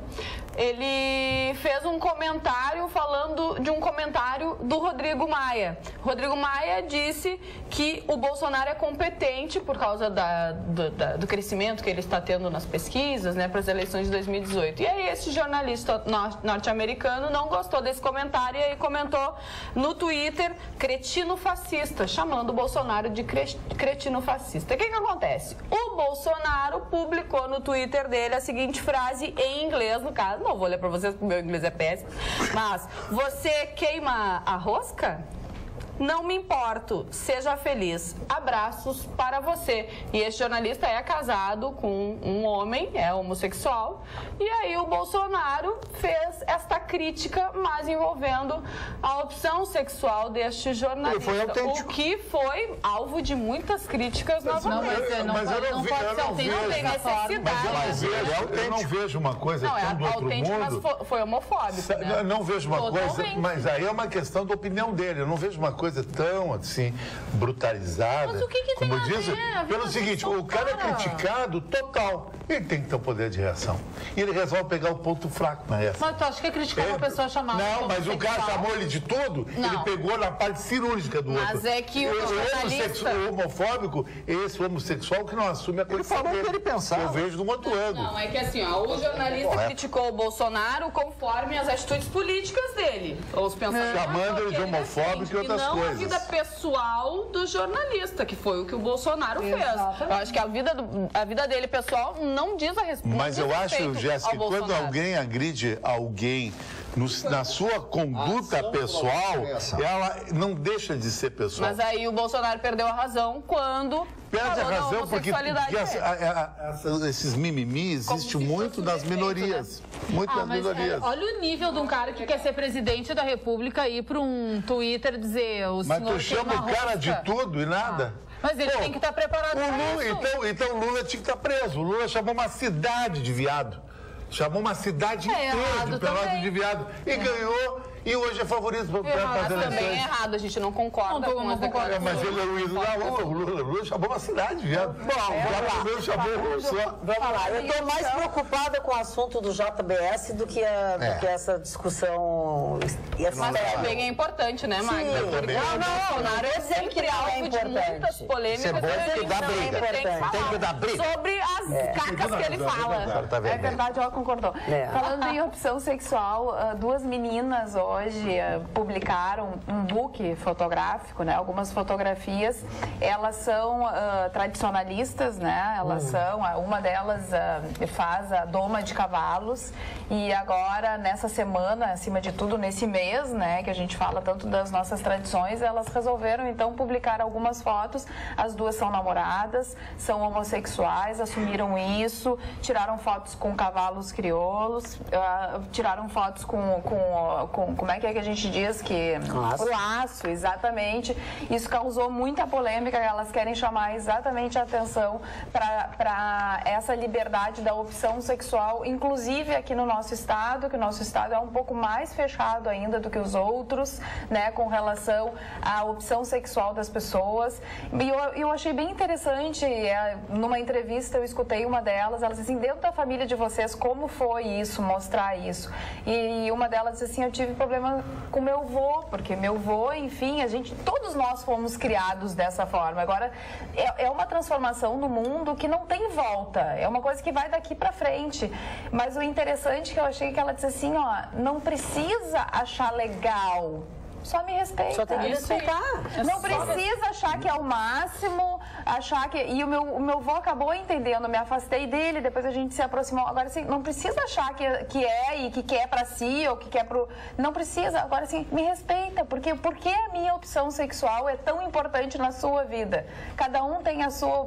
ele fez um comentário falando de um comentário do Rodrigo Maia. Rodrigo Maia disse que o Bolsonaro é competente por causa do crescimento que ele está tendo nas pesquisas, né, para as eleições de 2018. E aí esse jornalista norte-americano não gostou desse comentário e aí comentou no Twitter cretino fascista, chamando o Bolsonaro de cretino fascista. O que acontece? O Bolsonaro publicou no Twitter dele a seguinte frase em inglês, no caso, não vou ler para vocês porque o meu inglês é péssimo, mas você queima a rosca? Não me importo, seja feliz. Abraços para você. E esse jornalista é casado com um homem, é homossexual. E aí o Bolsonaro fez esta crítica, mas envolvendo a opção sexual deste jornalista. Ele foi autêntico. O que foi alvo de muitas críticas novamente. Mas eu não Não tem necessidade. Eu não vejo uma coisa Não, tão do outro autêntico, mundo. mas foi homofóbico, né? Eu não vejo uma coisa, Totalmente. mas aí é uma questão da opinião dele. Eu não vejo uma coisa tão assim brutalizada. Mas o que tem como a diz, ver? A pelo vida seguinte, do o cara é cara. criticado total. Ele tem que ter o poder de reação. E ele resolve pegar o ponto fraco na reação. Mas tu acha que é criticar uma pessoa chamada Não, mas o cara chamou ele de tudo, Não. ele pegou na parte cirúrgica do outro. Mas é que o jornalista... O homofóbico, esse homossexual que não assume a condição falou o dele. que ele pensava. Eu vejo de um outro ângulo. Não, é que assim, ó, o jornalista criticou o Bolsonaro conforme as atitudes políticas dele. Os pensamentos Chamando ele de que homofóbico defende, e outras não coisas. a vida pessoal do jornalista, que foi o que o Bolsonaro fez. Eu acho que a vida dele pessoal não diz a respeito. Mas eu acho, Jéssica, que quando alguém agride alguém na sua conduta pessoal, ela não deixa de ser pessoal. Mas aí o Bolsonaro perdeu a razão quando Perde a falou da razão porque homossexualidade dele. esses mimimi existem muito das minorias. Muito das minorias. Olha o nível de um cara que quer ser presidente da República e ir para um Twitter dizer o Mas senhor tu chama queima o cara rosca. de tudo e nada? Mas ele tem que estar preparado para isso. Então o Lula tinha que estar preso. O Lula chamou uma cidade de viado. Chamou uma cidade inteira errado de Pelotas também. de viado. E ganhou. E hoje é favorito para as Mas também é eleições. errado, a gente não concorda com as declarações. Mas ele é o ídolo da rua. O Lula chamou uma cidade de viado. Bom, o primeiro chamou só. Vamos lá, eu estou mais preocupada com o assunto do JBS do que essa discussão Mas também é importante, né, Magda? Sim. Porque o Bolsonaro é sempre alvo de muitas polêmicas. Isso é bom e a que gente dá sempre briga. Tem que dar briga. sobre as cacas que ele fala. Tá É vendo? verdade, ela concordou. É. Falando em opção sexual, duas meninas hoje publicaram um book fotográfico, né? Algumas fotografias. Elas são tradicionalistas, né? Elas são, uma delas faz a doma de cavalos e agora nessa semana, acima de tudo nesse mês, né? Que a gente fala tanto das nossas tradições, elas resolveram então publicar algumas fotos. As duas são namoradas, são homossexuais, assumiram isso, tiraram fotos com cavalos crioulos, tiraram fotos com como é que a gente diz que... Laço. O laço, exatamente. Isso causou muita polêmica, elas querem chamar exatamente a atenção para essa liberdade da opção sexual, inclusive aqui no nosso estado, que o nosso estado é um pouco mais fechado ainda do que os outros, né, com relação à opção sexual das pessoas. E eu achei bem interessante, numa entrevista eu escutei uma delas, ela disse assim, dentro da família de vocês, como foi isso, mostrar isso? E uma delas disse assim, eu tive problema com meu avô, porque meu avô, enfim, todos nós fomos criados dessa forma. Agora, é uma transformação no mundo que não tem volta, é uma coisa que vai daqui para frente. Mas o interessante que eu achei que ela disse assim, ó, não precisa achar legal, só me respeita. Só tem que respeitar. Não precisa achar que é o máximo, achar que... E o meu avô acabou entendendo, me afastei dele, depois a gente se aproximou. Agora, assim, não precisa achar que é e que quer pra si ou que quer pro... Não precisa. Agora, assim, me respeita. Porque a minha opção sexual é tão importante na sua vida? Cada um tem a sua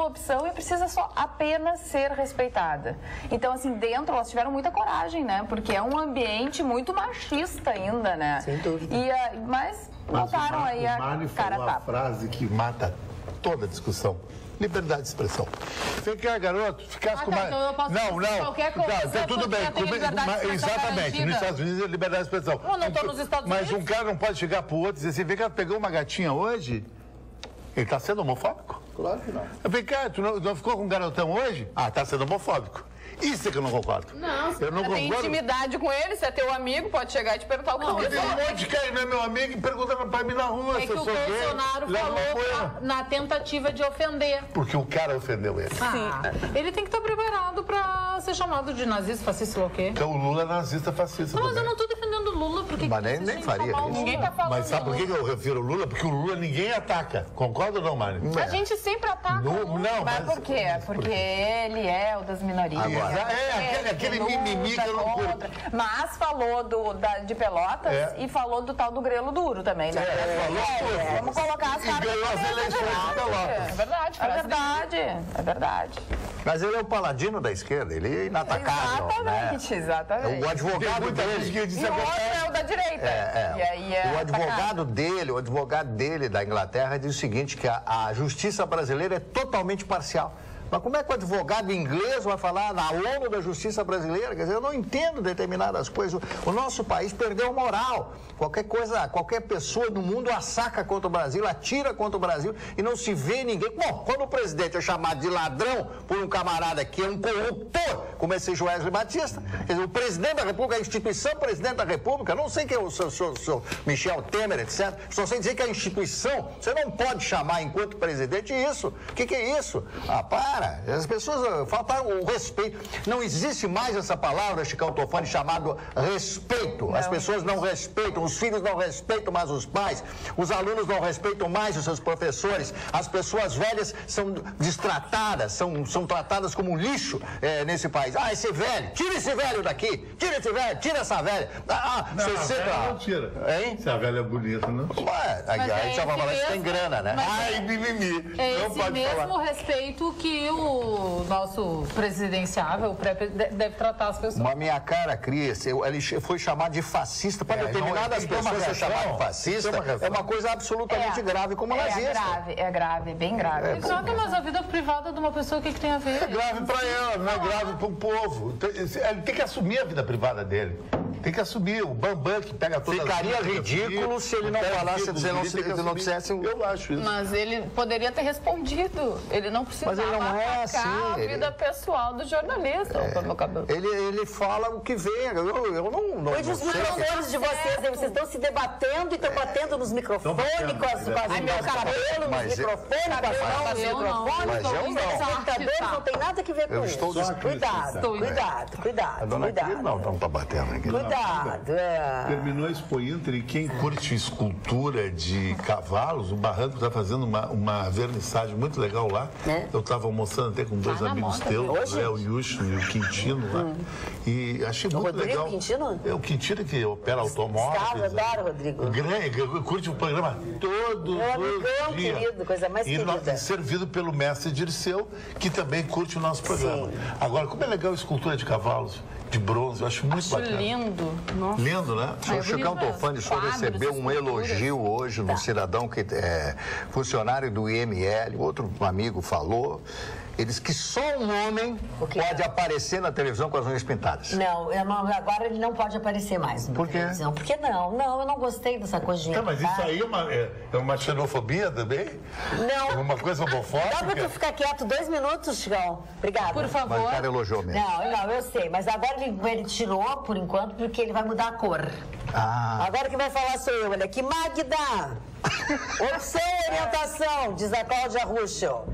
opção e precisa só apenas ser respeitada. Então, assim, dentro, elas tiveram muita coragem, né? Porque é um ambiente muito machista ainda, né? Sem dúvida. Mas botaram aí a cara falou a tapa. frase que mata toda a discussão. Liberdade de expressão. Vem cá, garoto, ficasse com mais... Então eu posso dizer qualquer coisa, tudo bem. eu tenho liberdade de expressão Exatamente, garantida. nos Estados Unidos é liberdade de expressão. Eu não estou nos Estados Mas Unidos. um cara não pode chegar pro outro e dizer assim, vem cá, pegou uma gatinha hoje? Ele tá sendo homofóbico? Claro que não. Vem cá, tu não ficou com um garotão hoje? Ah, tá sendo homofóbico. Isso é que eu não concordo. Não, eu não tem concordo. intimidade com ele, se é teu amigo, pode chegar e te perguntar o que Porque tem um monte de cara que não é meu amigo e pergunta pra mim na rua. É que o Bolsonaro falou na tentativa de ofender. Porque o cara ofendeu ele. Ele tem que estar preparado para ser chamado de nazista, fascista ou o quê? Então o Lula é nazista fascista. Não, mas eu também. não estou defendendo o Lula, porque Mas nem faria isso. ninguém tá falando. Mas sabe por que eu refiro o Lula? Porque o Lula ninguém ataca. Concorda ou não, Mari? A gente sempre ataca o Lula. Não, Mas por quê? Porque ele é o das minorias. Agora, aquele mimimi que eu não curto. Mas falou de Pelotas e falou do tal do grelo duro também, né? Vamos colocar as caras. E ganhou as eleições de Pelotas. É verdade, É verdade. Mas ele é o paladino da esquerda, ele é inatacável. Exatamente. O advogado dele... E o outro é o da direita. E aí o advogado dele da Inglaterra diz o seguinte, que a justiça brasileira é totalmente parcial. Mas como é que o advogado inglês vai falar na ONU da Justiça Brasileira? Quer dizer, eu não entendo determinadas coisas. O nosso país perdeu a moral. Qualquer pessoa do mundo assaca contra o Brasil, atira contra o Brasil e não se vê ninguém. Bom, quando o presidente é chamado de ladrão por um camarada que é um corruptor, como esse Joesley Batista, quer dizer, o presidente da República, a instituição presidente da República, não sei quem é o seu Michel Temer, etc. Só sei dizer que a instituição, você não pode chamar enquanto presidente isso. O que é isso? As pessoas faltaram o respeito. Não existe mais essa palavra, Chicão Tofani, chamado respeito. As pessoas não respeitam, os filhos não respeitam mais os pais, os alunos não respeitam mais os seus professores, as pessoas velhas são destratadas, são tratadas como um lixo nesse país. Ah, esse velho, tira esse velho daqui, tira esse velho, tira essa velha. Não tira. Hein? Se a velha é bonita, não tira. A gente já vai falar que tem grana, né? Ai, mimimi. É Não esse pode mesmo falar. respeito que o nosso presidenciável deve tratar as pessoas. Uma minha cara, Cris, ele foi chamado de fascista. Para determinadas pessoas ser chamado de fascista é uma coisa absolutamente grave como nazista. É grave, bem grave. Exato, mas a vida privada de uma pessoa, o que tem a ver? É grave pra ela, não é grave pro povo. Ele tem que assumir a vida privada dele. Tem que assumir. O Bambam que pega todas Ficaria as ridículo se ele não falasse, se não dissesse... Eu acho isso. Mas ele poderia ter respondido. Ele não precisava Mas ele não é atacar assim, a vida pessoal do jornalista. Opa, meu cabelo. Ele fala o que vem. Eu não Hoje os sei. microfones de vocês estão se debatendo e estão batendo nos microfones, com as Mas cabelo, nos eu- microfones, com as mãos nos eu não. microfones, Mas eu os não. computadores, não tem nada que ver com Eu isso. estou Cuidado. A dona Cris não tá batendo aqui. Cuidado, Terminou a Expo Inter e quem curte escultura de cavalos, o Barranco está fazendo uma vernissagem muito legal lá. Eu estava almoçando até com dois amigos teus, o Léo Yush e o Quintino lá. E achei muito Rodrigo legal. Quintino? É o Quintino que opera automóveis. Adoro, Rodrigo. Curte o programa todo Meu amigão dia. querido, coisa mais querida. Servido pelo mestre Dirceu, que também curte o nosso programa. Agora, como é legal a escultura de cavalos. de bronze. Eu acho muito bacana. Lindo. Nossa. Lindo, né? O senhor Chicão Tofani, o senhor recebeu um elogio hoje no cidadão que é funcionário do IML, outro amigo falou. Ele disse que só um homem pode aparecer na televisão com as unhas pintadas. Não, agora ele não pode aparecer mais na televisão. Por que não? Não, eu não gostei dessa coisinha. Mas isso aí é uma xenofobia também? Não. Uma coisa homofóbica? Dá pra tu ficar quieto 2 minutos, Chicão? Obrigada. Por favor. Mas o cara elogiou mesmo. Não, eu sei. Mas agora ele tirou, por enquanto, porque ele vai mudar a cor. Agora quem vai falar sou eu. Olha aqui, Magda. Opção e orientação, diz a Cláudia Ruschel.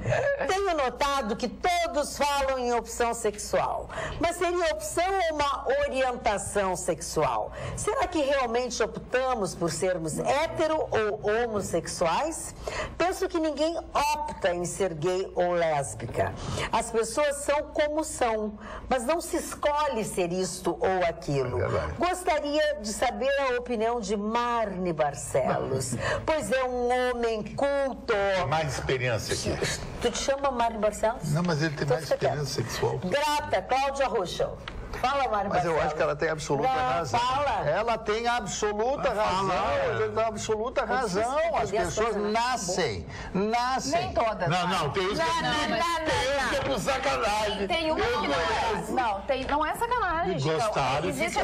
Tenho notado que todos falam em opção sexual, mas seria opção ou uma orientação sexual? Será que realmente optamos por sermos hétero ou homossexuais? Penso que ninguém opta em ser gay ou lésbica. As pessoas são como são, mas não se escolhe ser isto ou aquilo. Gostaria de saber a opinião de Marne Barcelos, pois é um homem culto. Mais experiência aqui. Tu te chama Marne Barcelos? Não, mas ele tem mais experiência sexual. Grata, Cláudia Ruschel. Fala, Marne Mas Barcelos. eu acho que ela tem absoluta razão. Fala. Ela tem absoluta razão. Ela tem absoluta razão. As pessoas nascem. Nem todas. Não, tem isso que é por sacanagem. Tem uma que não é sacanagem. Gostaram, existe,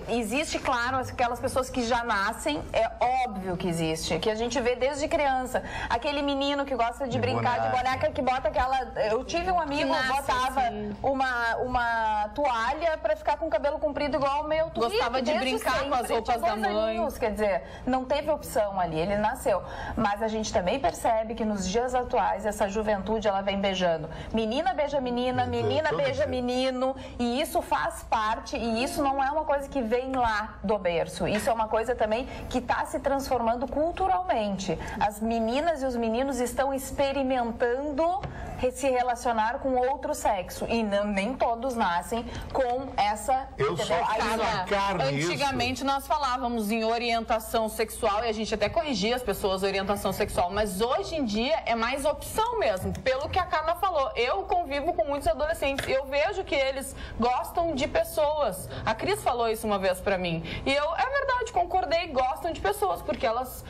existe, claro, aquelas pessoas que já nascem, é óbvio que existe, que a gente vê desde criança. Aquele menino que gosta de brincar de boneca, que bota aquela... Eu tive um amigo que botava uma toalha pra ficar com o cabelo comprido igual o meu. Gostava de brincar com as roupas da mãe. Quer dizer, não teve opção ali, ele nasceu. Mas a gente também percebe que nos dias atuais, essa juventude, ela vem beijando. Menina beija menina, menina beija menino, e isso faz parte, e isso não é uma coisa que vem lá do berço. Isso é uma coisa também que está se transformando culturalmente. As meninas e os meninos estão experimentando se relacionar com outro sexo, e nem todos nascem com essa... Eu sou Antigamente nós falávamos em orientação sexual e a gente até corrigia as pessoas orientação sexual, mas hoje em dia é mais opção mesmo, pelo que a Carla falou. Eu convivo com muitos adolescentes, eu vejo que eles gostam de pessoas. A Cris falou isso uma vez pra mim, e eu, é verdade, concordei, gostam de pessoas, porque elas...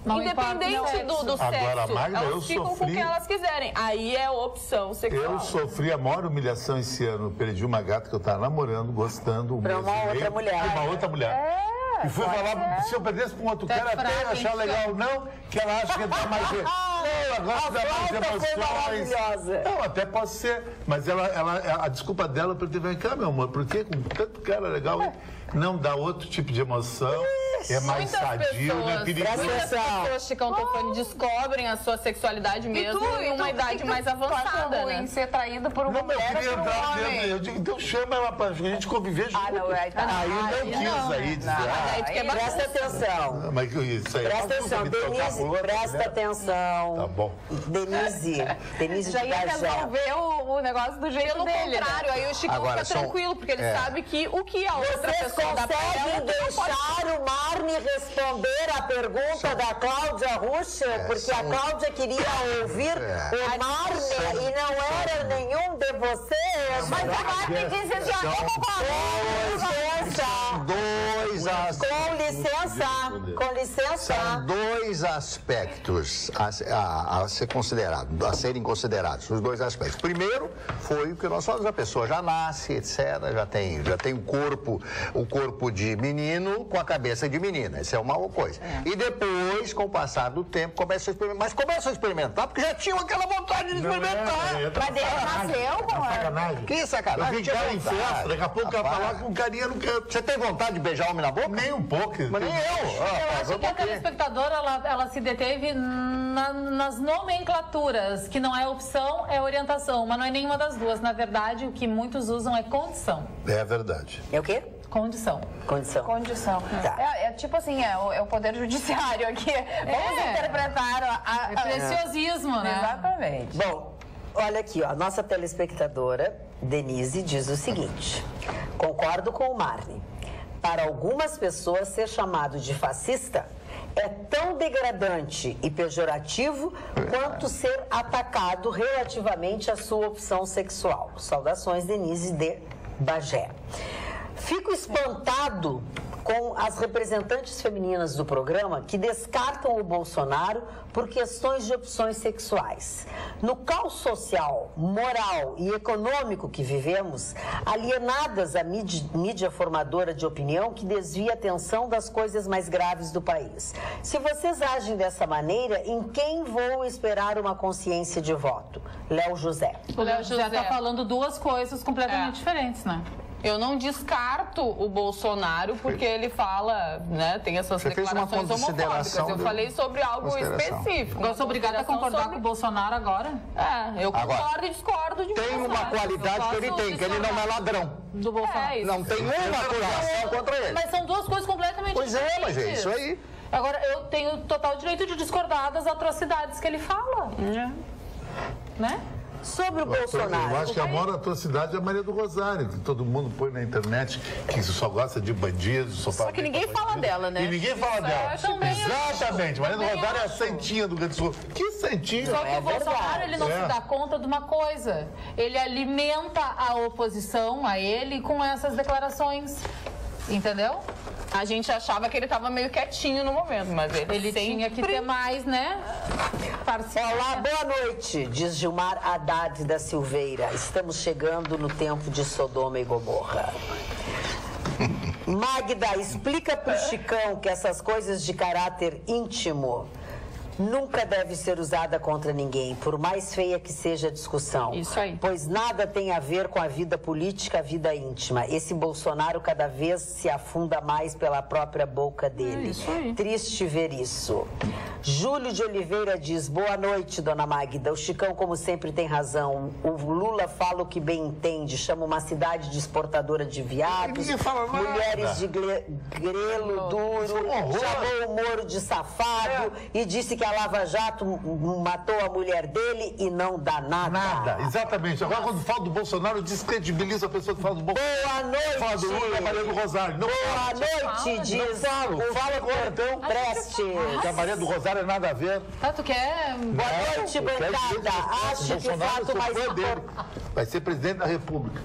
Independente do sexo, agora, Magda, elas ficam com o que elas quiserem. Aí é opção sexual. Eu sofri a maior humilhação esse ano. Perdi uma gata que eu estava namorando, gostando. Pra uma outra mulher. Uma outra mulher. E fui falar, se eu perdesse para um outro cara, até achar legal, não, que ela acha que dá mais... ela gosta de dar mais emoções. Não, até pode ser. Mas a desculpa dela para ter, vem cá, meu amor, por que com tanto cara legal, não dá outro tipo de emoção? É mais sadio, né? Muitas pessoas, Chicão Tofani, descobrem a sua sexualidade mesmo em uma idade mais avançada, né? Em ser traído por uma mulher ou por um homem. Eu digo, então chama ela pra gente conviver junto. Aí não quis aí dizer. Presta atenção. Mas isso aí. Presta atenção, Denise, presta atenção. Tá bom. Denise já de ia Bagé. resolver o negócio do jeito dele. Pelo contrário, aí o Chicão fica tranquilo, porque ele sabe que o que a outra Vocês pessoa dá pra ela... conseguem deixar o Marne responder a pergunta da Cláudia Ruschel? Porque a Cláudia queria ouvir o Marne e não era nenhum de vocês. Mas o Marne disse assim, com licença. São dois aspectos a serem considerados. Os dois aspectos. Primeiro, foi o que nós falamos, a pessoa já nasce, etc., já tem o corpo de menino com a cabeça de menina. Isso é uma coisa. E depois, com o passar do tempo, começa a experimentar. Mas começa a experimentar porque já tinham aquela vontade de experimentar. Mas ele nasceu com sacanagem. Que sacanagem. Eu vi cara em festa, daqui a pouco eu ia falar com um carinha no canto. Você tem vontade de beijar homem na boca? Nem um pouco. Mas nem eu. Eu acho que a telespectadora, ela se deteve nas nomenclaturas, que não é opção, é orientação, mas não é nenhuma das duas. Na verdade, o que muitos usam é condição. É verdade. É o quê? Condição. Condição. Tá. É tipo assim, é o poder judiciário aqui. Vamos interpretar É preciosismo, né? Exatamente. Bom, olha aqui, ó, a nossa telespectadora, Denise, diz o seguinte: concordo com o Marne. Para algumas pessoas, ser chamado de fascista é tão degradante e pejorativo quanto ser atacado relativamente à sua opção sexual. Saudações, Denise de Bagé. Fico espantado com as representantes femininas do programa que descartam o Bolsonaro por questões de opções sexuais. No caos social, moral e econômico que vivemos, alienadas à mídia formadora de opinião que desvia a atenção das coisas mais graves do país. Se vocês agem dessa maneira, em quem vou esperar uma consciência de voto? Léo José. O Léo José está falando duas coisas completamente diferentes, né? Eu não descarto o Bolsonaro porque ele fala, né, tem essas declarações homofóbicas. Eu falei sobre algo específico. Eu sou obrigada a concordar com o Bolsonaro agora? Eu concordo e discordo de Tem uma qualidade que ele tem, que ele não é ladrão. Do Bolsonaro. Não tem uma acusação contra ele. Mas são duas coisas completamente diferentes. Pois é, mas é isso aí. Agora, eu tenho total direito de discordar das atrocidades que ele fala. Né? Sobre o Bolsonaro. Eu acho que a maior atrocidade é a Maria do Rosário, que todo mundo põe na internet, que só gosta de bandidos. Só que ninguém fala dela, né? E ninguém fala dela. Exatamente. Maria do Rosário é a santinha do Rio Grande do Sul. Que santinha? Só que o Bolsonaro, ele não se dá conta de uma coisa. Ele alimenta a oposição a ele com essas declarações. Entendeu? A gente achava que ele estava meio quietinho no momento, mas ele tinha que ter mais, né? Olá, boa noite, diz Gilmar Haddad da Silveira. Estamos chegando no tempo de Sodoma e Gomorra. Magda, explica pro Chicão que essas coisas de caráter íntimo nunca deve ser usada contra ninguém, por mais feia que seja a discussão. Isso aí. Pois nada tem a ver com a vida política, a vida íntima. Esse Bolsonaro cada vez se afunda mais pela própria boca dele. Isso aí. Triste ver isso. Júlio de Oliveira diz, boa noite, dona Magda. O Chicão, como sempre, tem razão. O Lula fala o que bem entende, chama uma cidade de exportadora de viados, mulheres de grelo duro, chamou o Moro de safado e disse que a Lava Jato matou a mulher dele e não dá nada. Nada, exatamente. Agora, quando fala do Bolsonaro, descredibiliza a pessoa que fala do Bolsonaro. Boa noite. Fala do Lula, Maria do Rosário. Não boa noite, diz. Fala agora, então. Preste. Que a Maria do Rosário é nada a ver. Tá, tu quer... Boa noite, bancada. Acho que o fato mais importante... Vai ser presidente da República.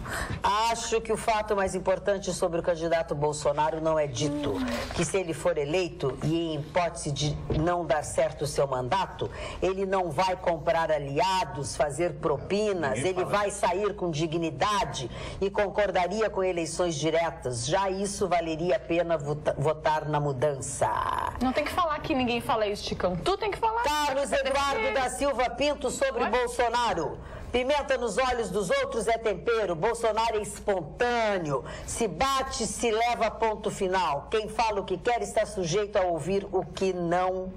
Acho que o fato mais importante sobre o candidato Bolsonaro não é dito. Que se ele for eleito e em hipótese de não dar certo o seu mandato, ele não vai comprar aliados, fazer propinas, ele vai sair com dignidade e concordaria com eleições diretas. Já isso valeria a pena votar na mudança. Não tem que falar que ninguém fala isso, Chicão. Tu tem que falar. Carlos Eduardo da Silva Pinto sobre Bolsonaro. Pimenta nos olhos dos outros é tempero. Bolsonaro é espontâneo. Se bate, se leva a ponto final. Quem fala o que quer está sujeito a ouvir o que não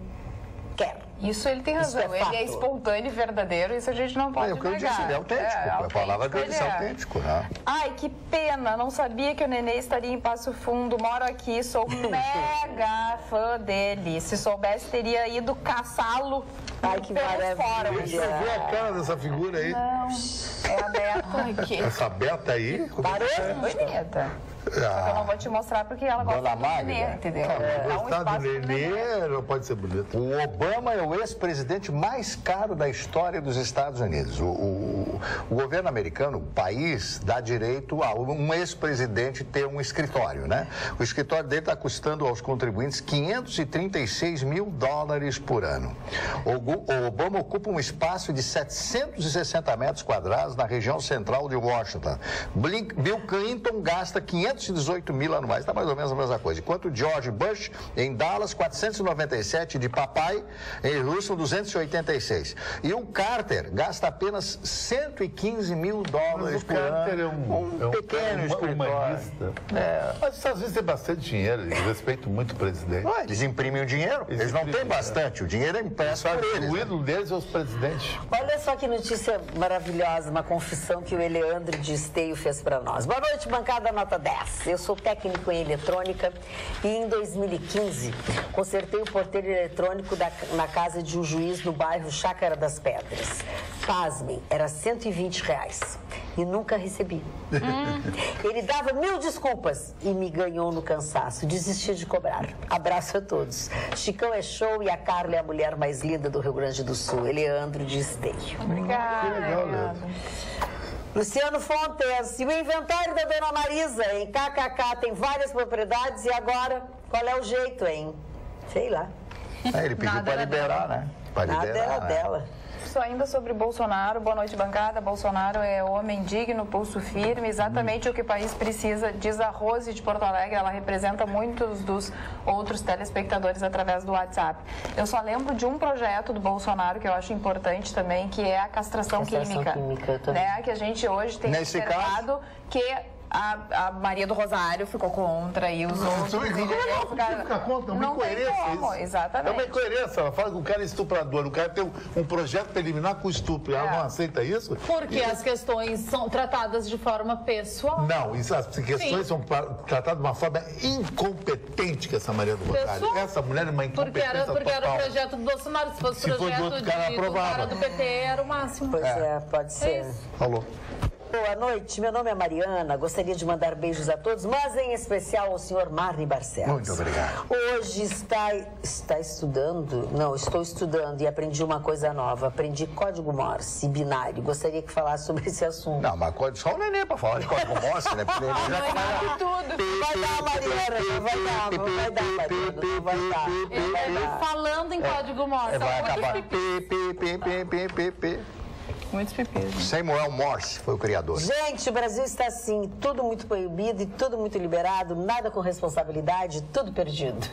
quer. Isso ele tem razão. Ele é espontâneo e verdadeiro, isso a gente não pode negar. É o que eu disse, ele é autêntico. A palavra dele é autêntico. Né? Ai, que pena. Não sabia que o Nenê estaria em Passo Fundo. Moro aqui, sou mega fã dele. Se soubesse, teria ido caçá-lo. Ai, que maravilha. Deixa eu ver a cara dessa figura aí. Não, é a Beta. Essa Beta aí? Parou? Bonita. Eu não vou te mostrar porque ela gosta Dona do Magda. Nenê, entendeu? Gostar do Nenê não pode ser bonito. O Obama é o ex-presidente mais caro da história dos Estados Unidos. O governo americano, o país, dá direito a um ex-presidente ter um escritório, né? O escritório dele está custando aos contribuintes $536 mil por ano. O Obama ocupa um espaço de 760 metros quadrados na região central de Washington. Bill Clinton gasta 518 mil anuais, está mais ou menos a mesma coisa. Enquanto George Bush, em Dallas, 497 de papai, em Houston, 286. E o Carter gasta apenas $115 mil por ano. O Carter é um pequeno escritório. Humanista. Mas os Estados Unidos têm bastante dinheiro, eles respeitam muito o presidente. Eles imprimem o dinheiro, eles não têm bastante, o dinheiro é impresso por eles. O ídolo deles é os presidentes. Olha só que notícia maravilhosa, uma confissão que o Eleandro de Esteio fez para nós. Boa noite, bancada nota 10. Eu sou técnico em eletrônica e em 2015 consertei o porteiro eletrônico na casa de um juiz no bairro Chácara das Pedras. Pasmem, era R$120 e nunca recebi. Ele dava 1000 desculpas e me ganhou no cansaço. Desistia de cobrar. Abraço a todos. Chicão é show e a Carla é a mulher mais linda do Rio Grande do Sul. Eleandro de Esteio. Obrigada. Que legal, Leandro. Luciano Fontes, e o inventário da Dona Marisa, em KKK, tem várias propriedades e agora, qual é o jeito, hein? Sei lá. Ele pediu para liberar, né? Para Nada liberar, era né? dela. Só ainda sobre Bolsonaro, boa noite, bancada. Bolsonaro é homem digno, pulso firme, exatamente o que o país precisa, diz a Rose de Porto Alegre. Ela representa muitos dos outros telespectadores através do WhatsApp. Eu só lembro de um projeto do Bolsonaro que eu acho importante também, que é a castração química. Né? Que a gente hoje tem observado que a Maria do Rosário ficou contra e os outros. Fica contra, é uma incoerência isso. Exatamente. É uma incoerência. Ela fala que o cara é estuprador, o cara tem um projeto para eliminar com estupro. Ela não aceita isso? Porque as questões são tratadas de forma pessoal. Não, as questões são tratadas de uma forma incompetente que essa Maria do Rosário. Essa mulher é uma incompetência Porque era o total. projeto do Bolsonaro. Se fosse Se projeto fosse do cara, do aprovava. cara do PT, era o máximo. Pois é, pode ser. Falou. Boa noite, meu nome é Mariana, gostaria de mandar beijos a todos, mas em especial ao senhor Marne Barcelos. Muito obrigado. Hoje está estudando? Não, estou estudando e aprendi uma coisa nova. Aprendi código Morse binário. Gostaria que falasse sobre esse assunto. Não, mas só o neném para falar de código Morse, né? Porque ele já Vai dar, Mariana, não vai dar, Mariana, não vai dar. Falando em código Morse. vai acabar. Muitos pepis. Samuel Morse foi o criador. Gente, o Brasil está assim, tudo muito proibido e tudo muito liberado, nada com responsabilidade, tudo perdido.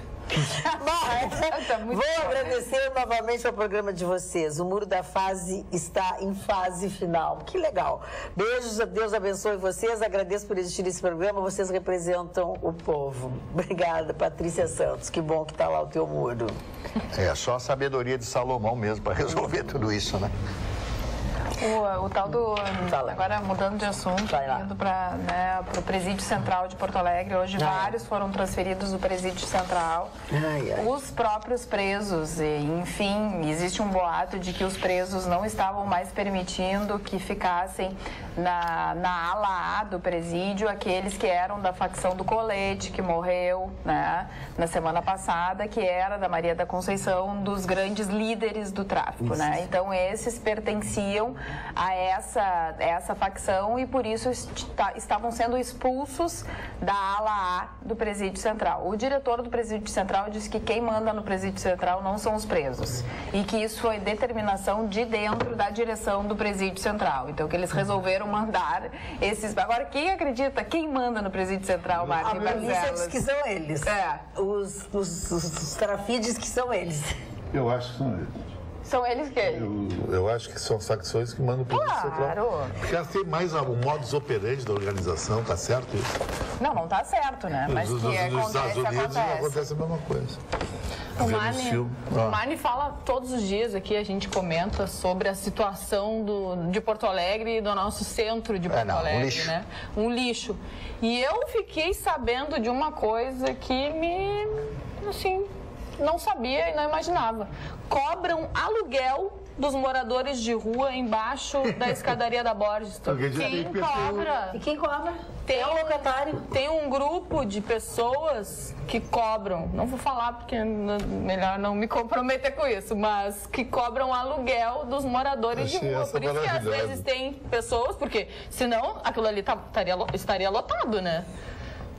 Mas, vou agradecer novamente ao programa de vocês. O Muro da Fase está em fase final. Que legal. Beijos, Deus abençoe vocês. Agradeço por existir esse programa. Vocês representam o povo. Obrigada, Patrícia Santos. Que bom que está lá o teu muro. É só a sabedoria de Salomão mesmo para resolver tudo isso, né? O tal do... Agora, mudando de assunto, indo para o Presídio Central de Porto Alegre. Hoje, vários foram transferidos do Presídio Central. Os próprios presos, enfim, existe um boato de que os presos não estavam mais permitindo que ficassem na ala A do presídio aqueles que eram da facção do Colete, que morreu, né, na semana passada, que era da Maria da Conceição, dos grandes líderes do tráfico, né? Então, esses pertenciam a essa facção e por isso estavam sendo expulsos da ala A do Presídio Central. O diretor do Presídio Central disse que quem manda no Presídio Central não são os presos e que isso foi determinação de dentro da direção do Presídio Central. Então, que eles resolveram mandar esses... Agora, quem acredita? Quem manda no Presídio Central, Marta? A polícia diz que são eles. Os trafides que são eles. Eu acho que são eles. São eles quem? Eu acho que são facções que mandam para o Central. Porque elas têm mais o modus operandi da organização, tá certo isso? Não tá certo, né? Mas Nos Estados Unidos acontece a mesma coisa. O Marne fala todos os dias aqui, a gente comenta sobre a situação de Porto Alegre e do nosso centro de Porto Alegre, um lixo. né? Um lixo. E eu fiquei sabendo de uma coisa que me, assim, não sabia e não imaginava. Cobram aluguel dos moradores de rua embaixo da escadaria da Borges. Quem cobra? E quem cobra? Tem um locatário. Tem um grupo de pessoas que cobram, não vou falar porque melhor não me comprometer com isso, mas que cobram aluguel dos moradores de rua. Por isso que às vezes tem pessoas, porque senão aquilo ali estaria lotado, né?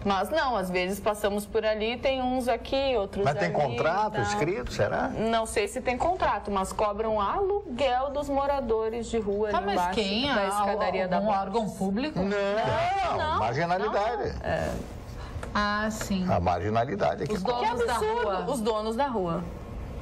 Mas não, às vezes passamos por ali, tem uns aqui, outros ali. Mas tem contrato escrito, será? Não sei se tem contrato, mas cobram aluguel dos moradores de rua ali Mas embaixo quem? da escadaria da Um Borges. órgão público? Não, marginalidade. Ah, sim. A marginalidade aqui. Os donos da rua. Os donos da rua.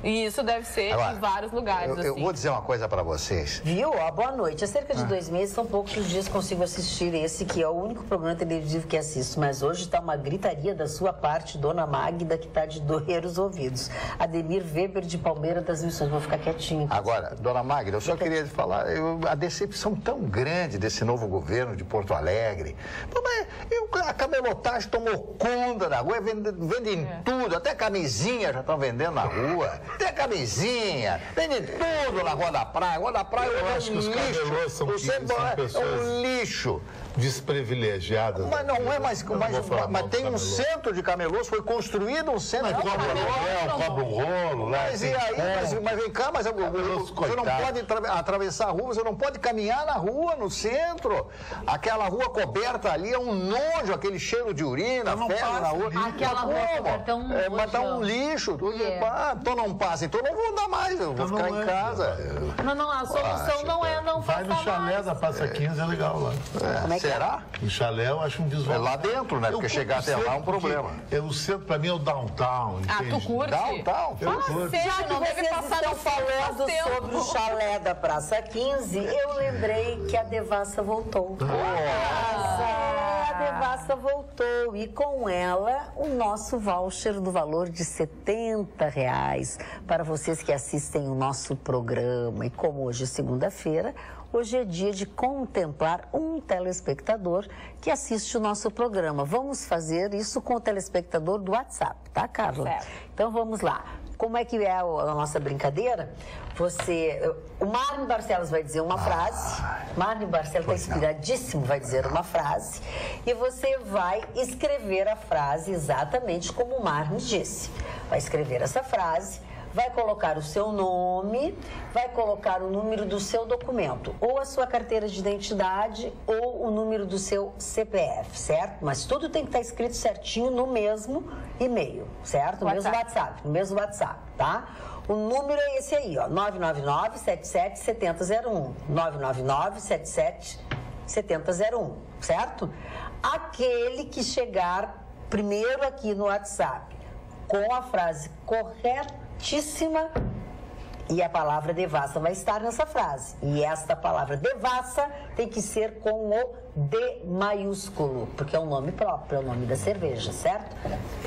E isso deve ser Agora, em vários lugares, eu assim. vou dizer uma coisa para vocês. Viu? Ó, boa noite. Há cerca de 2 meses são poucos os dias que consigo assistir esse, que é o único programa televisivo que assisto. Mas hoje está uma gritaria da sua parte, dona Magda, que está de doer os ouvidos. Ademir Weber, de Palmeira das Missões. Vou ficar quietinho. Agora, dona Magda, eu só queria falar, a decepção tão grande desse novo governo de Porto Alegre. Pô, mas a camelotagem tomou conta da rua, vendem tudo, até camisinha já estão vendendo na rua. Até camisinha, vendem tudo na Rua da Praia. Rua da Praia é um lixo. camelôs são pessoas. É um lixo. desprivilegiadas. Mas não é mais. Eu não vou falar mal Mas do tem um camelô. centro de camelôs, foi construído um centro Mas de cobra camelôs. cobra o rolo lá. Mas e tem aí? como. Mas vem cá, mas você não coitados. pode atravessar a rua, você não pode caminhar na rua, no centro. Aquela rua coberta ali é um nojo, aquele cheiro de urina, não fezes na rua. Aquela Mas rua como? coberta é um Mas tá um nojão. lixo. Então não passa, então não vou andar mais, eu vou ficar em casa. Não, a solução não é não Vai no passar chalé mais. da Passa 15, é legal lá. Como é que é? Será? O chalé eu acho um visual. É lá dentro, né? Porque chegar até lá é um problema. O centro pra mim é o downtown. Ah, entende? tu curte? Downtown. Eu Fala curto. sério, Já que não deve vocês passar estão no centro faz falando tempo. sobre o chalé da Praça 15, eu lembrei que a Devassa voltou. A Devassa voltou e com ela o nosso voucher do valor de R$70 para vocês que assistem o nosso programa. E como hoje é segunda-feira, hoje é dia de contemplar um telespectador que assiste o nosso programa. Vamos fazer isso com o telespectador do WhatsApp, tá, Carla? Certo. Então vamos lá. Como é que é a nossa brincadeira? O Marne Barcelos vai dizer uma frase. Marne Barcelos está inspiradíssimo, vai dizer uma frase. E você vai escrever a frase exatamente como o Marne disse. Vai escrever essa frase, vai colocar o seu nome, vai colocar o número do seu documento, ou a sua carteira de identidade, ou o número do seu CPF, certo? Mas tudo tem que estar escrito certinho no mesmo e-mail, certo? No mesmo WhatsApp, no mesmo WhatsApp, tá? O número é esse aí, ó, 999-77-7001, 999-77-7001, certo? Aquele que chegar primeiro aqui no WhatsApp com a frase corretíssima e a palavra devassa vai estar nessa frase. E esta palavra devassa tem que ser com o D maiúsculo, porque é um nome próprio, é o nome da cerveja, certo?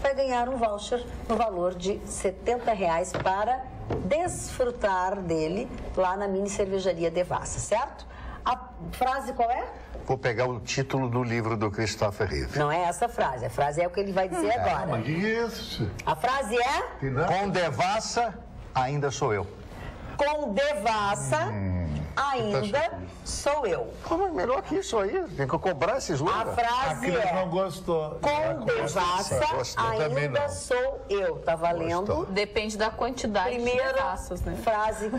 Vai ganhar um voucher no valor de R$70 para desfrutar dele lá na mini cervejaria Devassa, certo? A frase qual é? Vou pegar o título do livro do Christopher Reeve. Não é essa frase, a frase é o que ele vai dizer agora. Mas que isso? A frase é... Com devassa, ainda sou eu. Com devassa, ainda sou eu. Como é melhor que isso aí? Tem que cobrar esses A lucros. A frase criança não é... gostou. Com devassa, gostou. Também ainda não. sou eu. Tá valendo? Gostou. Depende da quantidade de Primeira devassos, né? frase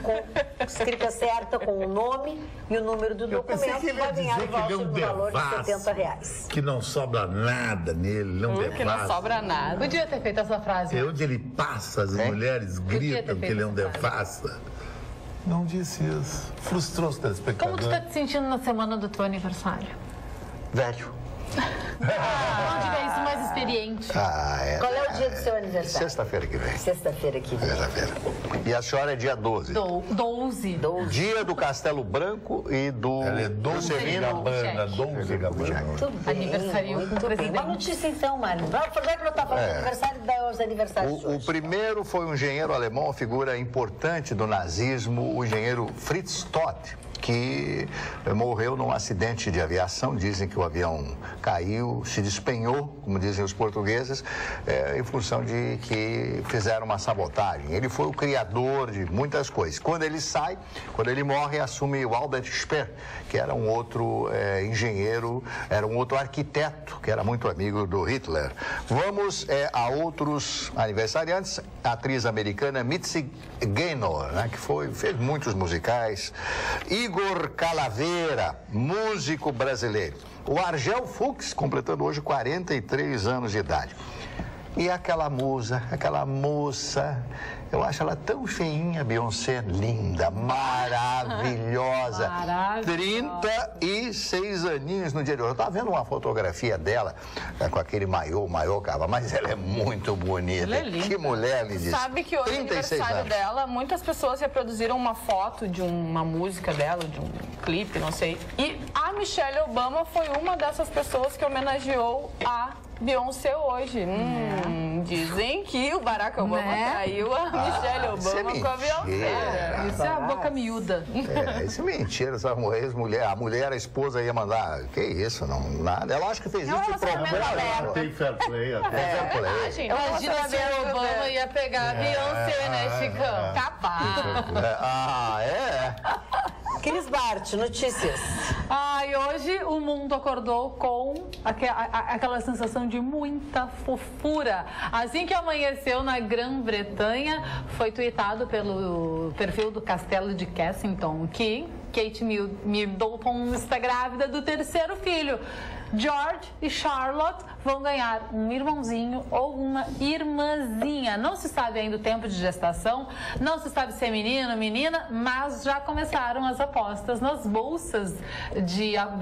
escrita certa com o nome e o número do Eu pensei documento que ele vai ia ganhar dizer o que ele é voucher um do valor de devassa, R$70. que não sobra nada nele, não devassa. Que não sobra nada. Podia ter feito essa frase. É onde ele passa, as mulheres gritam que ele é um feito essa devassa. Não disse isso. Frustrou os telespectadores. Como tu tá te sentindo na semana do teu aniversário? Velho. Não diga isso, mais experiente. Qual é o dia do seu aniversário? Sexta-feira que vem. Sexta-feira que vem. Sexta-feira. E a senhora é dia 12. 12. Dia do Castelo Branco e do Ela é Dolce Juscelino. Gabbana, Dolce Gabbana. Muito bem, Aniversário com o muito bem. presidente. Uma notícia então, Mário. Vai que eu estava falando do aniversário dos aniversários de O hoje. primeiro foi um engenheiro alemão, uma figura importante do nazismo, o engenheiro Fritz Todt, que morreu num acidente de aviação. Dizem que o avião caiu, se despenhou, como dizem os portugueses, em função de que fizeram uma sabotagem. Ele foi o criador de muitas coisas. Quando ele sai, quando ele morre, assume o Albert Speer, que era um outro engenheiro, era um outro arquiteto, que era muito amigo do Hitler. Vamos a outros aniversariantes. A atriz americana Mitzi Gaynor, né, que fez muitos musicais. Igor Calaveira, músico brasileiro. O Argel Fuchs, completando hoje 43 anos de idade. E aquela musa, aquela moça, eu acho ela tão feinha, Beyoncé, linda, maravilhosa. 36 aninhos no dia de hoje. Eu estava vendo uma fotografia dela com aquele maiô cava, mas ela é muito bonita. Ela é linda. Que mulher, me disse. Sabe que hoje, no 36 aniversário anos. dela, muitas pessoas reproduziram uma foto de uma música dela, de um clipe, não sei. E a Michelle Obama foi uma dessas pessoas que homenageou a Beyoncé hoje. Dizem que o Barack Obama traiu a Michelle isso é Obama com a Beyoncé. mentira. Isso é a boca miúda. Isso é mentira, essa mulher, a esposa ia mandar. Que isso, não, nada. Ela acha que fez isso de relacionamento aberto. Tem fair play até. Gente, Imagina se o Obama ia pegar a Beyoncé, né, Chicão? Capaz. Cris Bart, notícias. E hoje o mundo acordou com aquela sensação de muita fofura. Assim que amanheceu na Grã-Bretanha, foi tuitado pelo perfil do Castelo de Kensington que Kate Middleton está grávida do 3º filho. George e Charlotte vão ganhar um irmãozinho ou uma irmãzinha. Não se sabe ainda o tempo de gestação, não se sabe se é menino ou menina, mas já começaram as apostas nas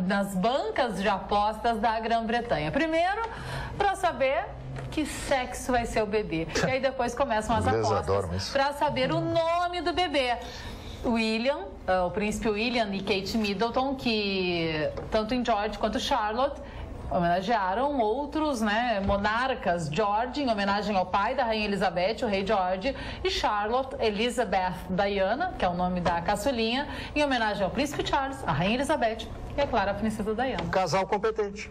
nas bancas de apostas da Grã-Bretanha. Primeiro, para saber que sexo vai ser o bebê. E aí depois começam as apostas para saber o nome do bebê. William, o príncipe William e Kate Middleton, que tanto em George quanto Charlotte homenagearam outros monarcas. George, em homenagem ao pai da rainha Elizabeth, o rei George, e Charlotte Elizabeth Diana, que é o nome da caçulinha, em homenagem ao príncipe Charles, a rainha Elizabeth e, é claro, a princesa Diana. Casal competente.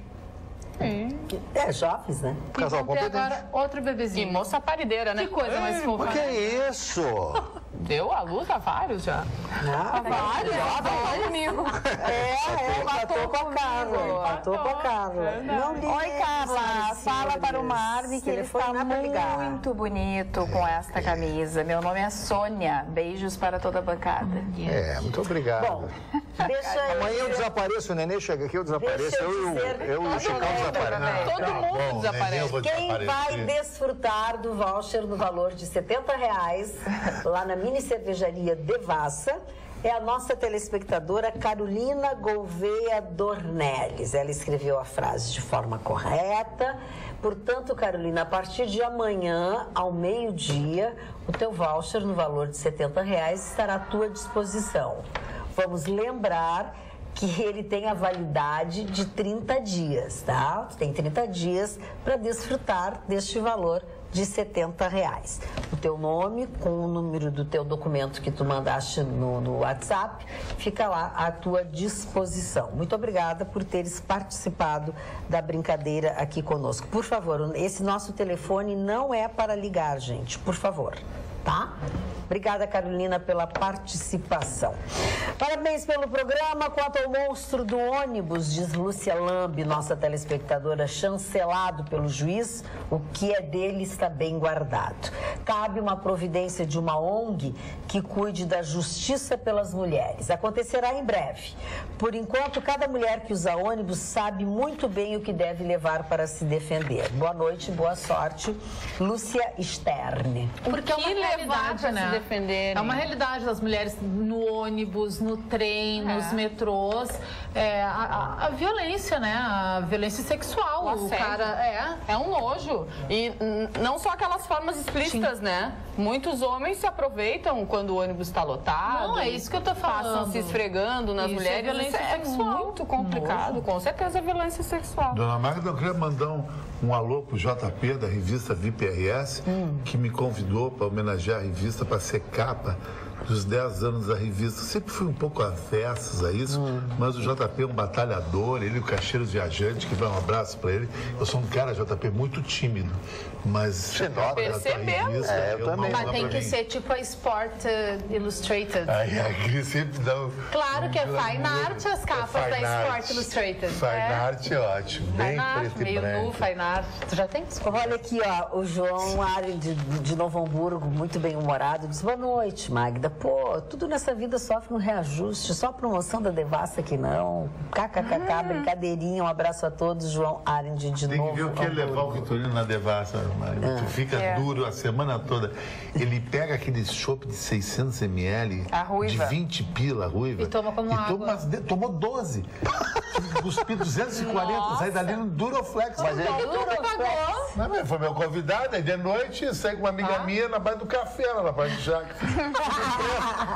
Jovens, né? Casal competente. Agora outro bebezinho. E moça parideira, né? Que coisa mais fofa. Que é isso? Deu a luz a vários já. Vários? Comigo. Empatou com a Carla. Não ligue. Oi, Carla. Fala para o Marvin que ele está muito bonito com esta camisa. Meu nome é Sônia. Beijos para toda a bancada. Muito obrigado. Bom, deixa amanhã eu desapareço, o Nenê chega aqui, eu desapareço. Eu e o Chicão desaparecemos. Todo mundo desaparece. Quem vai desfrutar do voucher no valor de R$70 lá na mini cervejaria Devassa é a nossa telespectadora Carolina Gouveia Dornelles. Ela escreveu a frase de forma correta. Portanto, Carolina, a partir de amanhã, ao meio-dia, o teu voucher no valor de R$70 estará à tua disposição. Vamos lembrar que ele tem a validade de 30 dias, tá? Tem 30 dias para desfrutar deste valor de R$70. O teu nome com o número do teu documento que tu mandaste no WhatsApp fica lá à tua disposição. Muito obrigada por teres participado da brincadeira aqui conosco. Por favor, esse nosso telefone não é para ligar, gente, por favor, tá? Obrigada, Carolina, pela participação. Parabéns pelo programa. Quanto ao monstro do ônibus, diz Lúcia Lambe, nossa telespectadora, chancelado pelo juiz, o que é dele está bem guardado. Cabe uma providência de uma ONG que cuide da justiça pelas mulheres. Acontecerá em breve. Por enquanto, cada mulher que usa ônibus sabe muito bem o que deve levar para se defender. Boa noite, boa sorte. Lúcia Sterne. Porque é uma realidade, né? Defenderem. É uma realidade das mulheres no ônibus, no trem, nos metrôs. A violência, né? A violência sexual. O cara é um nojo. E não só aquelas formas explícitas, né? Muitos homens se aproveitam quando o ônibus está lotado. Não, é isso que eu tô falando. Passam se esfregando nas mulheres. Violência sexual. Muito complicado. Com certeza é violência sexual. Dona Magda, eu queria mandar um alô pro JP da revista VIPRS, que me convidou para homenagear a revista, para ser capa dos 10 anos da revista. Eu sempre fui um pouco avessos a isso, mas o JP é um batalhador, ele e o Caixeiros Viajante, que vai um abraço para ele. Eu sou um cara, JP, muito tímido, mas percebemos. Eu também. Mas tem que ser tipo a Sport Illustrated. Aí a Cris sempre dá Claro que é fine art as capas da Sport Illustrated. Fine art é ótimo, bem Fine art, preto e meio branco. nu, fine art. Tu já tem? Olha aqui, ó, o João Ari de Novo Hamburgo, muito bem humorado, diz: boa noite, Magda. Pô, tudo nessa vida sofre um reajuste, só a promoção da Devassa que não. KKKK, brincadeirinha, um abraço a todos, João Arendt de Novo Tem que ver o que é levar o Vitorino na Devassa, Magda. Tu fica duro a semana toda. Ele pega aquele chopp de 600 ml, A ruiva. de 20 pila, a ruiva. E toma como água. Tomou 12. Cuspi 240, sai dali no Duroflex. Mas ele- Não, mas foi meu convidado, aí de noite saí com uma amiga minha na base do café, lá na parte de chácara.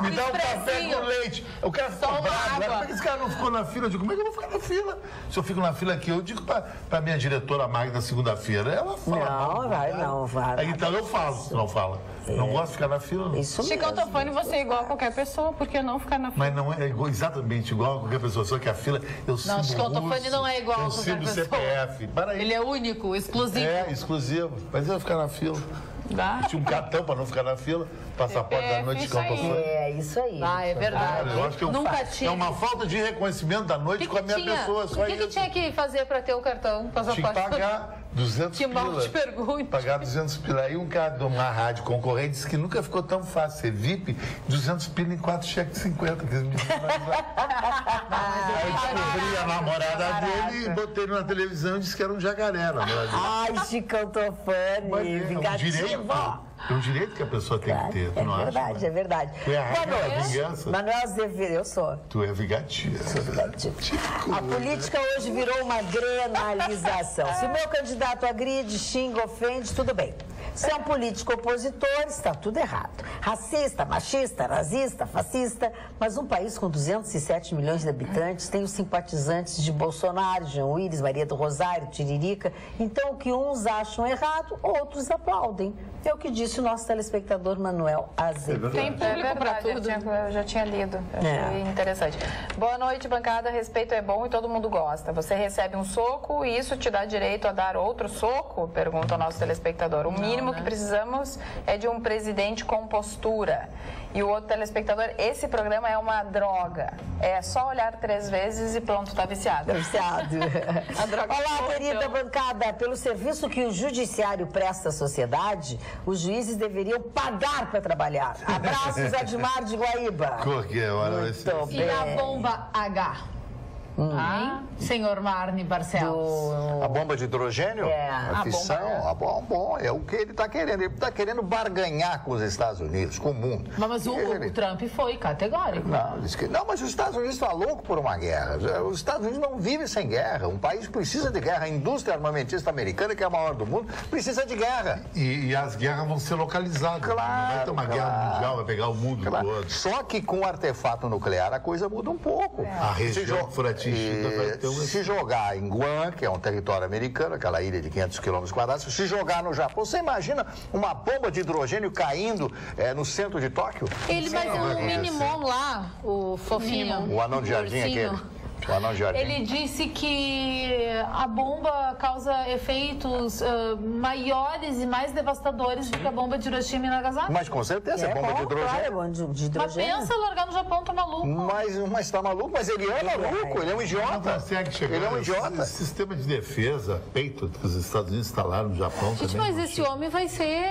Me dá um café com leite. O cara ficou bravo. Como é que esse cara não ficou na fila? Eu digo, como é que eu vou ficar na fila? Se eu fico na fila aqui, eu digo pra minha diretora Magda segunda-feira, ela fala. Não, vai. Aí então eu falo, se não fala. Não gosto de ficar na fila. Isso Chicão mesmo. Tofani, você é igual a qualquer pessoa, por que não ficar na fila? Mas não é exatamente igual a qualquer pessoa, só que a fila eu Não, Chicão Tofani não é igual a eu qualquer sigo o pessoa. CPF. Para aí. Ele é único, exclusivo. É, exclusivo. Mas eu ficar na fila. Tinha um cartão para não ficar na fila, passaporte da noite de campanha. É, isso aí. É verdade. Eu acho que Nunca tinha. é uma falta de reconhecimento da noite com a minha pessoa. Só O que tinha que fazer para ter o cartão, passaporte? Tinha que pagar 200 Que pila. mal te pergunte. Pagar 200 pila. Aí um cara de uma rádio concorrente disse que nunca ficou tão fácil ser VIP, 200 pila em 4 cheques de 50. Que eles me Aí descobri a namorada dele e botei na televisão e disse que era um jacaré. Ai, Chicão Tofani, vingativo. É um direito que a pessoa tem que ter, tu não acha? É verdade. Tu é a Boa rainha da noite. vingança? Manuel Azevedo, eu sou. Tu é vingativa. A política hoje virou uma granalização. Se o meu candidato agride, xinga, ofende, tudo bem. Se é um político opositor, está tudo errado. Racista, machista, nazista, fascista. Mas um país com 207 milhões de habitantes tem os simpatizantes de Bolsonaro, Jean Willis, Maria do Rosário, Tiririca. Então, o que uns acham errado, outros aplaudem. É o que disse o nosso telespectador Manuel Azevedo. Tem público para tudo. Eu já tinha lido. Achei interessante. Boa noite, bancada. Respeito é bom e todo mundo gosta. Você recebe um soco e isso te dá direito a dar outro soco? Pergunta o nosso telespectador. O mínimo que precisamos é de um presidente com postura. E o outro telespectador, esse programa é uma droga. É só olhar 3 vezes e pronto, tá viciado. Viciado. Olá, querida bancada. Pelo serviço que o judiciário presta à sociedade, os juízes deveriam pagar para trabalhar. Abraços, Admar de Guaíba. Qualquer hora vai ser. Muito E bem. a bomba H? Hein? Senhor Marne Barcelos. A bomba de hidrogênio? É, a fissão? Bom, é o que ele está querendo. Ele está querendo barganhar com os Estados Unidos, com o mundo. Mas o Trump foi categórico. Não, mas os Estados Unidos estão loucos por uma guerra. Os Estados Unidos não vivem sem guerra. Um país precisa de guerra. A indústria armamentista americana, que é a maior do mundo, precisa de guerra. E as guerras vão ser localizadas. Claro, não vai ter uma guerra mundial, vai pegar o mundo todo. Só que com o artefato nuclear a coisa muda um pouco. A região furativa vai ter Se jogar em Guam, que é um território americano, aquela ilha de 500 km², se jogar no Japão, você imagina uma bomba de hidrogênio caindo no centro de Tóquio? Mas o Minimon lá, o fofinho. O anão de jardim aquele. O anão de jardim. Ele disse que a bomba causa efeitos maiores e mais devastadores do que a bomba de Hiroshima e Nagasaki. Mas com certeza, é bomba de hidrogênio. Claro, de Mas hidrogênio. pensa largar no Japão, tá maluco. Mas tá maluco? Mas ele é maluco, ele é um Não idiota. consegue chegar. Ele é um idiota. Esse sistema de defesa, peito, que os Estados Unidos instalaram no Japão Gente, também. mas esse homem vai ser...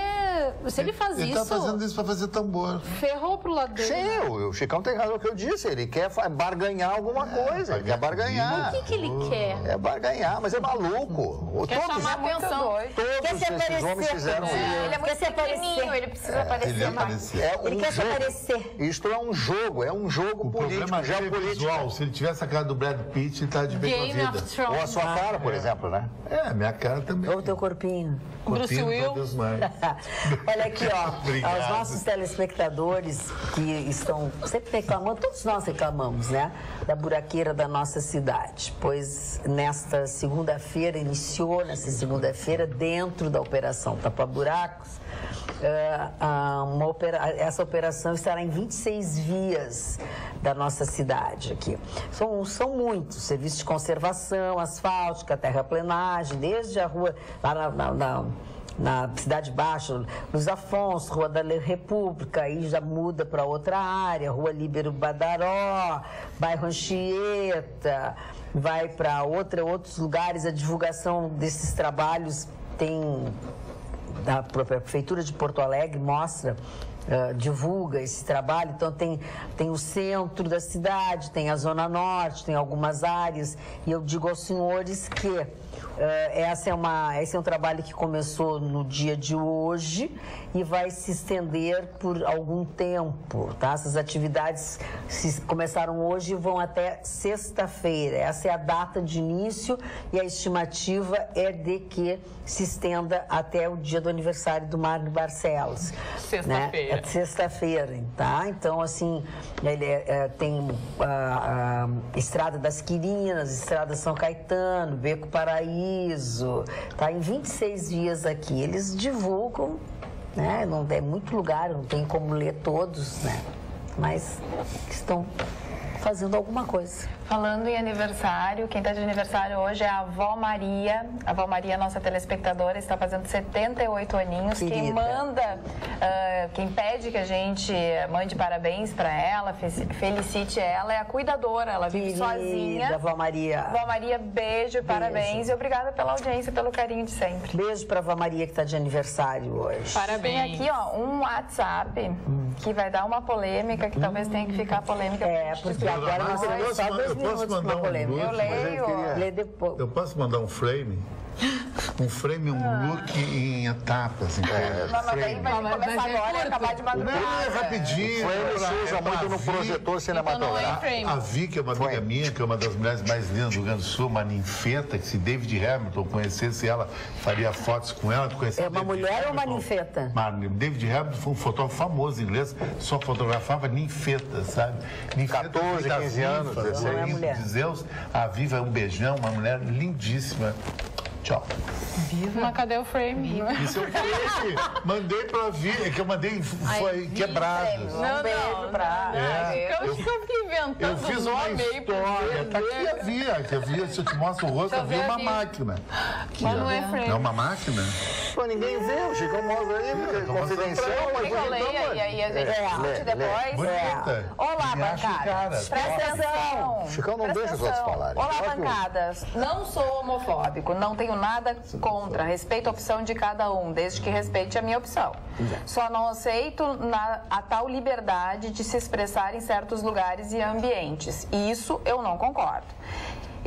Se ele faz Ele isso, está fazendo isso para fazer tambor. ferrou pro lado dele. Sim, o Chicão tem razão no que eu disse. Ele quer barganhar alguma coisa. Ele quer barganhar. O que ele quer? É barganhar, mas é maluco. Quer chamar atenção. Todos esses homens fizeram isso. Ele é muito pequenininho, ele precisa aparecer mais. É Ele um quer se jogo. aparecer. Isto é um jogo O político, problema já é político. visual. Se ele tivesse a cara do Brad Pitt, ele tá de bem com Game a of vida. Thrones. Ou a sua cara, por exemplo, né? É, minha cara também. Ou o teu corpinho. Bruce Curtindo Willis. todas mais. Olha aqui, ó, Obrigado. aos nossos telespectadores que estão sempre reclamando, todos nós reclamamos, né, da buraqueira da nossa cidade, pois nesta segunda-feira, dentro da Operação Tapa Buracos, essa operação estará em 26 vias da nossa cidade aqui. São muitos, serviços de conservação, asfáltica, terraplenagem, desde a rua lá na Cidade Baixa, Luiz Afonso, Rua da República, aí já muda para outra área, Rua Líbero Badaró, bairro Anchieta, vai para outros lugares. A divulgação desses trabalhos da própria Prefeitura de Porto Alegre mostra, divulga esse trabalho. Então tem o centro da cidade, tem a zona norte, tem algumas áreas, e eu digo aos senhores que esse é um trabalho que começou no dia de hoje e vai se estender por algum tempo, tá? Essas atividades começaram hoje e vão até sexta-feira. Essa é a data de início e a estimativa é de que se estenda até o dia do aniversário do Marne Barcelos. Sexta-feira. Né? É sexta-feira, tá? Então, assim, tem a Estrada das Quirinas, Estrada São Caetano, Beco Paraíso, tá? Em 26 dias aqui. Eles divulgam, né? Não é muito lugar, não tem como ler todos, né? Mas estão fazendo alguma coisa. Falando em aniversário, quem está de aniversário hoje é a avó Maria. A avó Maria, nossa telespectadora, está fazendo 78 aninhos. Querida. Quem manda, quem pede que a gente mande parabéns para ela, felicite ela, é a cuidadora. Ela vive sozinha. Avó Maria. Avó Maria, beijo e parabéns. E obrigada pela audiência, pelo carinho de sempre. Beijo para a avó Maria que está de aniversário hoje. Parabéns. Tem aqui, ó, um WhatsApp que vai dar uma polêmica, que talvez tenha que ficar polêmica. Porque agora nós temos só 2 minutos para uma polêmica. Eu leio. Lê depois. Eu posso mandar um frame? Um look em etapas. Mas daí vai começar agora e acabar de madrugada. É rapidinho. O frame se usa muito no projetor cinematográfico. A Vi, que é uma amiga minha, que é uma das mulheres mais lindas do Rio Grande do Sul, uma ninfeta, que se David Hamilton conhecesse ela, faria fotos com ela. É uma mulher ou uma ninfeta? David Hamilton foi um fotógrafo famoso inglês, só fotografava ninfetas, sabe? Ninfeta 14, 15 anos, 16. De Zeus. A Viva é um beijão, uma mulher lindíssima. Tchau. Mas cadê o frame? Isso eu fiz. Mandei pra Vi, que eu mandei, foi quebrado. Um beijo pra... Eu fiquei inventando. Eu fiz uma história. Tá aqui a Vi, se eu te mostro o rosto, a Vi é uma máquina. Mas não é frame. É uma máquina? Pô, ninguém vê, o Chicão mostra aí, confidencial, mas Eu leio e aí a gente discute depois. Bonita. Olá, Me acha bancada. cara. Presta atenção. O Chicão não deixa os outros falarem. Olá, bancadas. Não sou homofóbico, não tenho nada contra. Respeito a opção de cada um, desde que respeite a minha opção. Só não aceito a tal liberdade de se expressar em certos lugares e ambientes. Isso eu não concordo.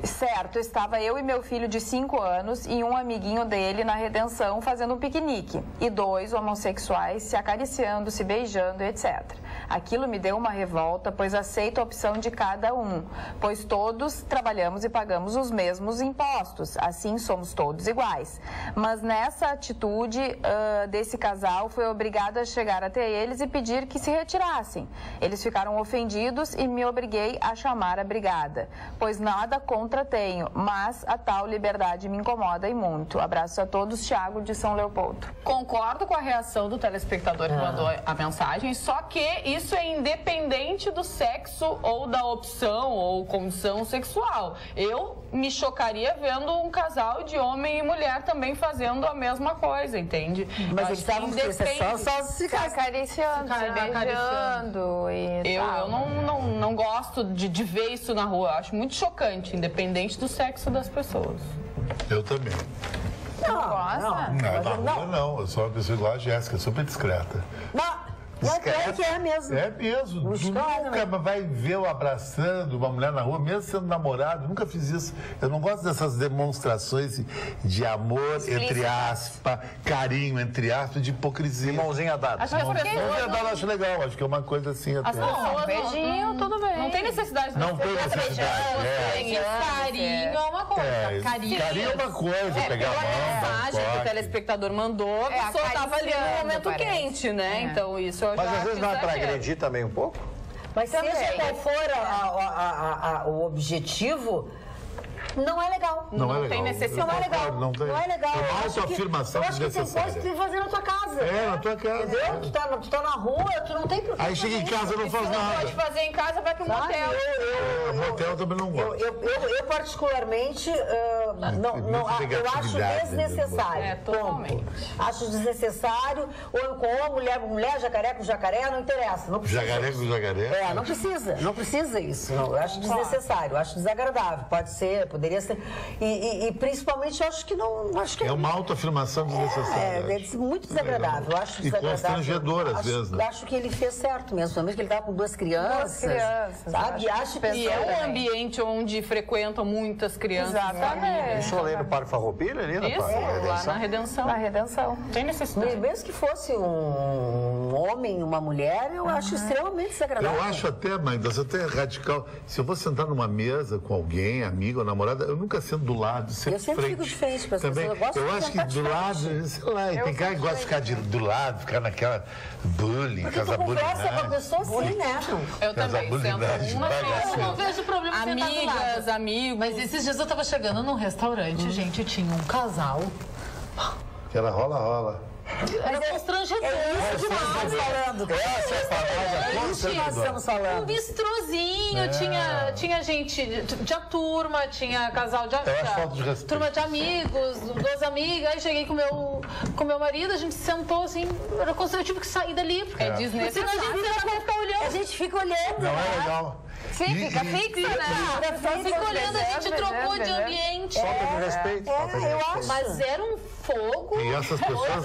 Certo, estava eu e meu filho de 5 anos e um amiguinho dele na Redenção fazendo um piquenique. E 2 homossexuais se acariciando, se beijando, etc. Aquilo me deu uma revolta, pois aceito a opção de cada um. Pois todos trabalhamos e pagamos os mesmos impostos. Assim somos todos iguais. Mas nessa atitude desse casal, foi obrigado a chegar até eles e pedir que se retirassem. Eles ficaram ofendidos e me obriguei a chamar a brigada. Pois nada contra tenho, mas a tal liberdade me incomoda e muito. Abraço a todos, Thiago de São Leopoldo. Concordo com a reação do telespectador que mandou a mensagem, só que isso é independente do sexo ou da opção ou condição sexual. Eu me chocaria vendo um casal de homem e mulher também fazendo a mesma coisa, entende? Mas eles estavam só se acariciando, se beijando e eu não gosto de ver isso na rua. Eu acho muito chocante, independente do sexo das pessoas. Eu também. Não gosta? Na rua não. Eu sou uma pessoa igual a Jéssica, super discreta. Mas é que é mesmo. É mesmo. Tu nunca vai ver eu abraçando uma mulher na rua, mesmo sendo namorado. Nunca fiz isso. Eu não gosto dessas demonstrações de amor, entre aspas, carinho, entre aspas, de hipocrisia. Mãozinha dada. Acho que Mãozinha dada eu acho legal. Acho que é uma coisa assim até. As pessoas beijinho, tudo bem. Não tem necessidade de Não tem necessidade. Carinho é uma coisa. Carinho é uma coisa, pegar a mão. A mensagem que o telespectador mandou, a pessoa estava ali no momento quente, né? Então isso eu Mas já às vezes não é para exagero. agredir também um pouco? Mas seja qual for o objetivo, não é legal. Não é legal. tem necessidade. Não é legal. Não tem. Não é legal. É uma Eu acho que- autoafirmação Eu acho que tem coisa desnecessária. que tem que fazer na tua casa. É, na tua casa. Entendeu? Tu tá na rua, tu não tem por que Aí chega em fazer casa e não isso. faz Se não nada. pode fazer em casa, vai pro Sabe? motel. Motel eu também não gosto. Eu particularmente, muito eu acho negatividade, desnecessário. É, totalmente. Ponto. Acho desnecessário. Homem com homem, mulher, jacaré com jacaré, não interessa. Não precisa. Jacaré com jacaré. Não precisa isso. Não, eu acho desnecessário, eu acho desagradável. Pode ser, poderia ser. E principalmente eu acho que não. Acho que É uma autoafirmação desnecessária. é muito desagradável. Eu acho E desagradável. constrangedora, às vezes, né? Acho que ele fez certo mesmo. Também que ele estava com 2 crianças. Acho Sabe? que Acho que E é um também. ambiente onde frequentam muitas crianças. Exatamente. Isso eu no Parque Farroupilha ali, Isso, lá na Redenção. Na Redenção. Tem necessidade. mesmo que fosse um homem, uma mulher, eu acho extremamente desagradável. Eu acho até, mãe, isso até é radical. Se eu vou sentar numa mesa com alguém, amigo ou namorada, eu nunca sento do lado, sempre Eu sempre fico de frente para as também. pessoas. Eu gosto de acho que sentar de do frente. lado, sei lá, tem cara que gosta de ficar do lado, ficar naquela bullying, Porque tu casa conversa com a bullying. pessoa assim, né? Eu também sento bullyingagem, uma bagaceira. Eu não vejo problema em sentar do amigas, lado. amigos. Mas esses dias eu tava chegando num restaurante, gente, tinha um casal. Que era rola-rola. Era constrangedor. É isso que nós estamos falando. Essa é a palavra constrangedora. Um bistrozinho, tinha gente, tinha turma, tinha casal de falta de respeito. turma de amigos, 2 amigas. Aí cheguei com meu marido, a gente sentou assim, era constrangedor, eu tive que sair dali, porque senão a gente ia ficar olhando. A gente fica olhando. Não é legal. Fica fixa, né? Fica olhando, a gente trocou de ambiente. Falta de respeito. Falta de respeito. Mas era um fogo. E essas pessoas,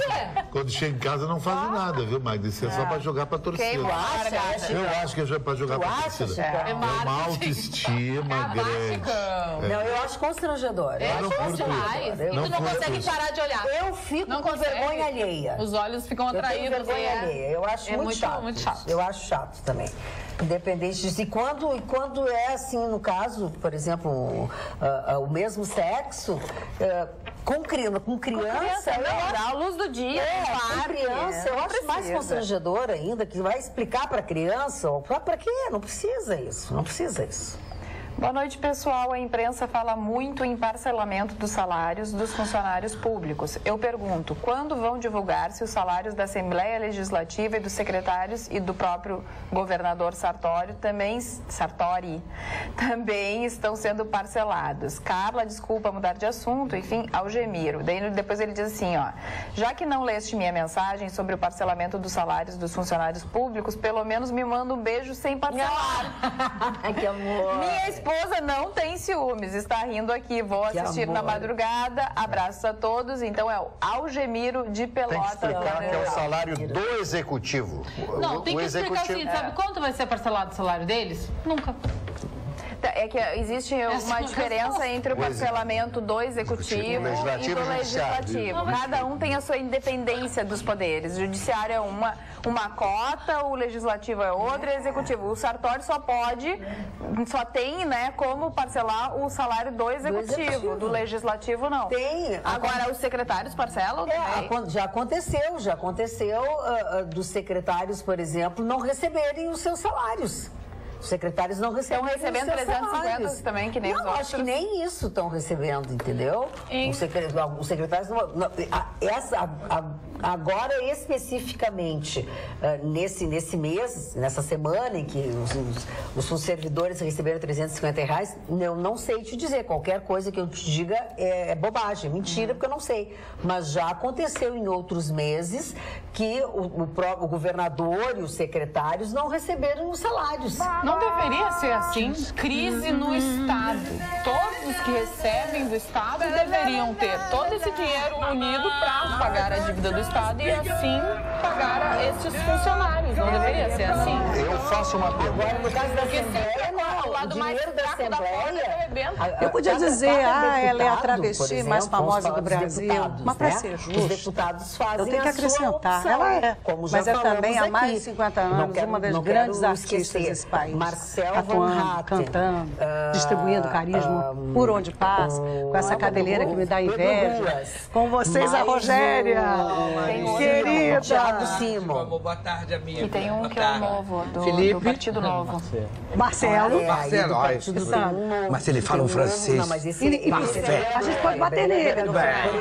quando chegam em casa, não fazem nada, viu, Magda? Isso é só pra jogar pra torcida. Eu acho. Eu acho que é pra jogar pra torcida. É uma autoestima grande. Não, eu acho constrangedor. Eu não curto isso. E tu não consegue parar de olhar. Eu fico com vergonha alheia. Os olhos ficam Eu tenho atraídos. vergonha alheia. Eu acho muito chato. Muito chato. Eu acho chato também. Independente disso. E quando é assim, no caso, por exemplo, o mesmo sexo, com criança, Dá a luz do dia. com criança, eu acho mais constrangedor ainda, que vai explicar para a criança, para quê? Não precisa isso, não precisa isso. Boa noite, pessoal. A imprensa fala muito em parcelamento dos salários dos funcionários públicos. Eu pergunto, quando vão divulgar-se os salários da Assembleia Legislativa e dos secretários e do próprio governador Sartori também estão sendo parcelados? Carla, desculpa mudar de assunto, enfim, Algemiro. Daí depois ele diz assim, ó, já que não leste minha mensagem sobre o parcelamento dos salários dos funcionários públicos, pelo menos me manda um beijo sem parcelar. Que amor. Minha esposa não tem ciúmes, está rindo aqui, vou assistir na madrugada, abraços a todos. Então é o Algemiro de Tem que Pelotas. explicar que é o salário do executivo. Não, tem que explicar assim, sabe quanto vai ser parcelado o salário deles? Nunca. É que existe uma diferença entre o parcelamento do executivo e do legislativo. Cada um tem a sua independência dos poderes. O judiciário é uma cota, o legislativo é outra e o executivo. O Sartori só tem, né, como parcelar o salário do executivo, do legislativo não. Tem. Agora, os secretários parcelam também? Já aconteceu dos secretários, por exemplo, não receberem os seus salários. Os secretários não recebem. Estão recebendo 350 também, que nem os outros. Acho que nem isso estão recebendo, entendeu? Os secretários não. Agora, especificamente, nesse mês, nessa semana em que os servidores receberam R$350, eu não sei te dizer. Qualquer coisa que eu te diga é bobagem, mentira, porque eu não sei. Mas já aconteceu em outros meses que o governador e os secretários não receberam os salários. Não deveria ser assim. Crise no Estado. Todos os que recebem do Estado deveriam ter todo esse dinheiro unido para pagar a dívida do Estado e assim pagar esses funcionários. Não deveria ser assim. Eu faço uma pergunta. Agora, no caso da Assembleia, não. O lado mais dinheiro da fraco da porta Assembleia... arrebenta. Eu podia dizer, ela é a travesti mais famosa do Brasil. Mas para ser Os justo, deputados fazem eu tenho que a sua acrescentar. opção, Ela é, como já mas é falamos também há mais de aqui. 50 anos uma das grandes artistas desse país. Marcel Van atuando, Hatten, cantando, distribuindo carisma por onde passa, com essa cabeleira que me dá inveja. Com vocês, a Rogéria, querida. Thiago Simon. Boa tarde, amigo. E tem um que é o novo, do Partido Novo. Marcelo. Mas ele fala um francês. Não, mas esse A gente pode bater nele.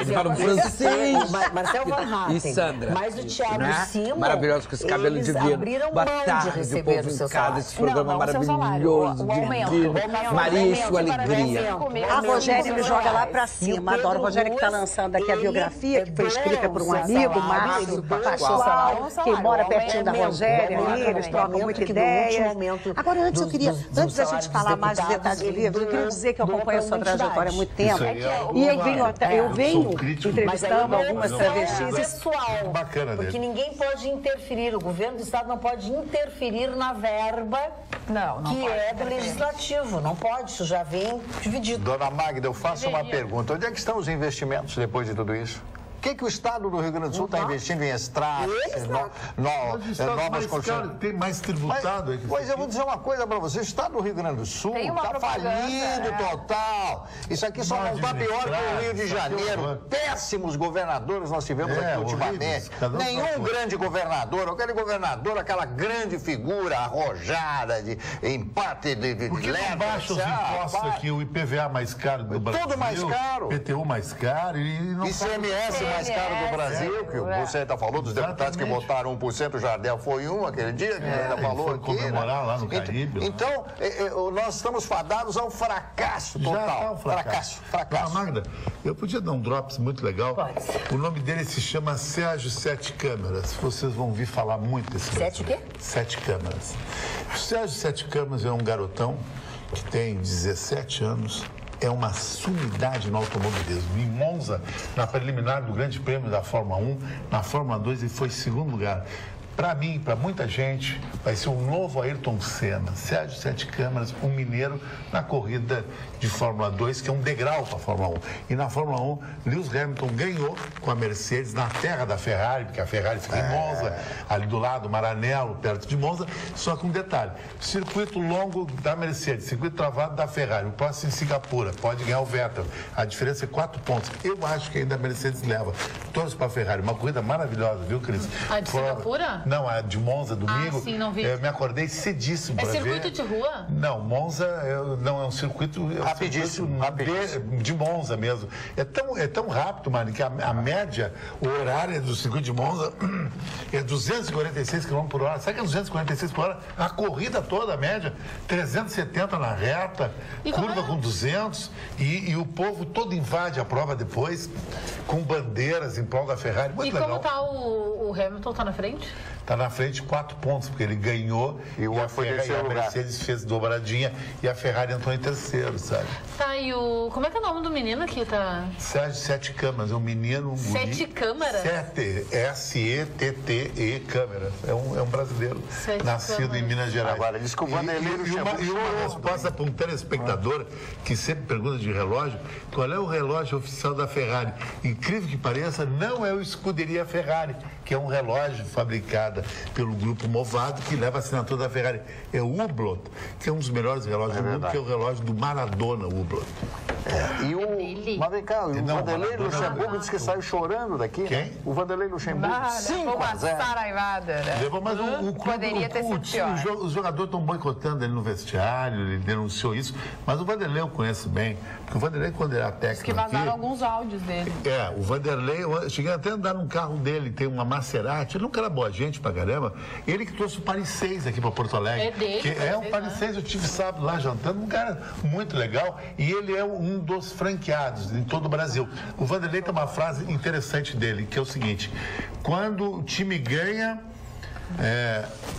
Ele fala um francês. Marcel Van Hatten. E Sandra. Mas o Thiago Simon. Maravilhoso com esse cabelo eles divino. abriram Boa mão de tarde, receber povo o seu em casa. salário. Esse programa Não, o seu salário, maravilhoso, o aumento. divino. Maria e sua Aumento para alegria. A Rogéria me joga lá pra cima. Adoro. A Rogéria que está lançando aqui a biografia, que foi escrita por um amigo, Márcio Pascoal, que mora pertinho da Rogéria, eles trocam muita ideia. Agora, antes da gente falar mais dos detalhes do livro, eu queria dizer que eu acompanho a sua trajetória há muito tempo. E eu venho entrevistando algumas travestis. Pessoal, Bacana porque dele. ninguém pode interferir, o governo do Estado não pode interferir na verba que é do Legislativo. Não pode, isso já vem dividido. Dona Magda, eu faço uma pergunta. Onde é que estão os investimentos depois de tudo isso? O que o Estado do Rio Grande do Sul está investindo em estradas, novas construções? Tem mais tributado. Pois eu vou dizer uma coisa para você, o Estado do Rio Grande do Sul está falido total. Isso aqui só não está pior que o Rio de Janeiro. Péssimos governadores nós tivemos aqui ultimamente. Nenhum grande governador, aquele governador, aquela grande figura arrojada, de empate de Por que não baixa os impostos aqui, o IPVA mais caro do Brasil? Tudo mais caro. PTU mais caro e não ICMS mais caro do Brasil, que você ainda falou dos deputados que votaram 1%, o Jardel foi um aquele dia, que ainda falou foi aqui. comemorar lá no Caribe. Então, nós estamos fadados ao fracasso total. Já tá um fracasso. Fracasso. Magda, eu podia dar um drops muito legal. Pode. O nome dele se chama Sérgio Sete Câmeras. Vocês vão ouvir falar muito desse Sete o quê? Sete Câmeras. O Sérgio Sete Câmeras é um garotão que tem 17 anos. É uma sumidade no automobilismo. Em Monza, na preliminar do Grande Prêmio da Fórmula 1, na Fórmula 2 ele foi segundo lugar. Para mim, para muita gente, vai ser um novo Ayrton Senna. Sérgio Sete Câmeras, um mineiro na corrida de Fórmula 2, que é um degrau para a Fórmula 1. E na Fórmula 1, Lewis Hamilton ganhou com a Mercedes na terra da Ferrari, porque a Ferrari fica em Monza, ali do lado, Maranello, perto de Monza. Só com um detalhe, circuito longo da Mercedes, circuito travado da Ferrari. O próximo em Singapura, pode ganhar o Vettel. A diferença é 4 pontos. Eu acho que ainda a Mercedes leva. Torço para a Ferrari. Uma corrida maravilhosa, viu, Cris? A de Singapura? Não, a de Monza, domingo. Sim, não vi. Eu me acordei cedíssimo para ver. É circuito de rua? Não, Monza não é um circuito... Rapidíssimo. De Monza mesmo. É tão rápido, mano, que a média, o horário do circuito de Monza é 246 km por hora. Sabe que é 246 por hora? A corrida toda, a média, 370 na reta, curva com 200, e o povo todo invade a prova depois, com bandeiras em prol da Ferrari. Muito legal. E como tá o Hamilton? Tá na frente? Está na frente 4 pontos, porque ele ganhou e a Mercedes fez dobradinha e a Ferrari entrou em terceiro, sabe? Tá, e como é que é o nome do menino aqui? Tá... Sérgio Sete Câmeras, é um menino... Sete Câmeras? Sete, S-E-T-T-E Câmeras. É um brasileiro, nascido em Minas Gerais. Agora, diz que o Vanderlei E uma resposta para um telespectador que sempre pergunta de relógio, qual é o relógio oficial da Ferrari? Incrível que pareça, não é o Scuderia Ferrari, que é um relógio fabricado pelo grupo Movado, que leva a assinatura da Ferrari. É o Hublot, que é um dos melhores relógios do mundo, que é o relógio do Maradona, o Hublot. Mas vem cá, o Vanderlei Luxemburgo disse que saiu chorando daqui. Quem? O Vanderlei Luxemburgo. Levou uma saraivada, né? Levou, mas Poderia ter sido pior. Os jogadores estão boicotando ele no vestiário, ele denunciou isso, mas o Vanderlei eu conheço bem, porque o Vanderlei, quando era técnico que vazaram aqui, alguns áudios dele. o Vanderlei, eu cheguei até a andar num carro dele, tem uma Maserati, ele nunca era boa gente pra caramba, ele que trouxe o Paris 6 aqui pra Porto Alegre. É dele, o Paris 6, eu tive sábado lá jantando, um cara muito legal, e ele é um dos franqueados em todo o Brasil. O Vanderlei tem uma frase interessante dele, que é o seguinte: quando o time ganha,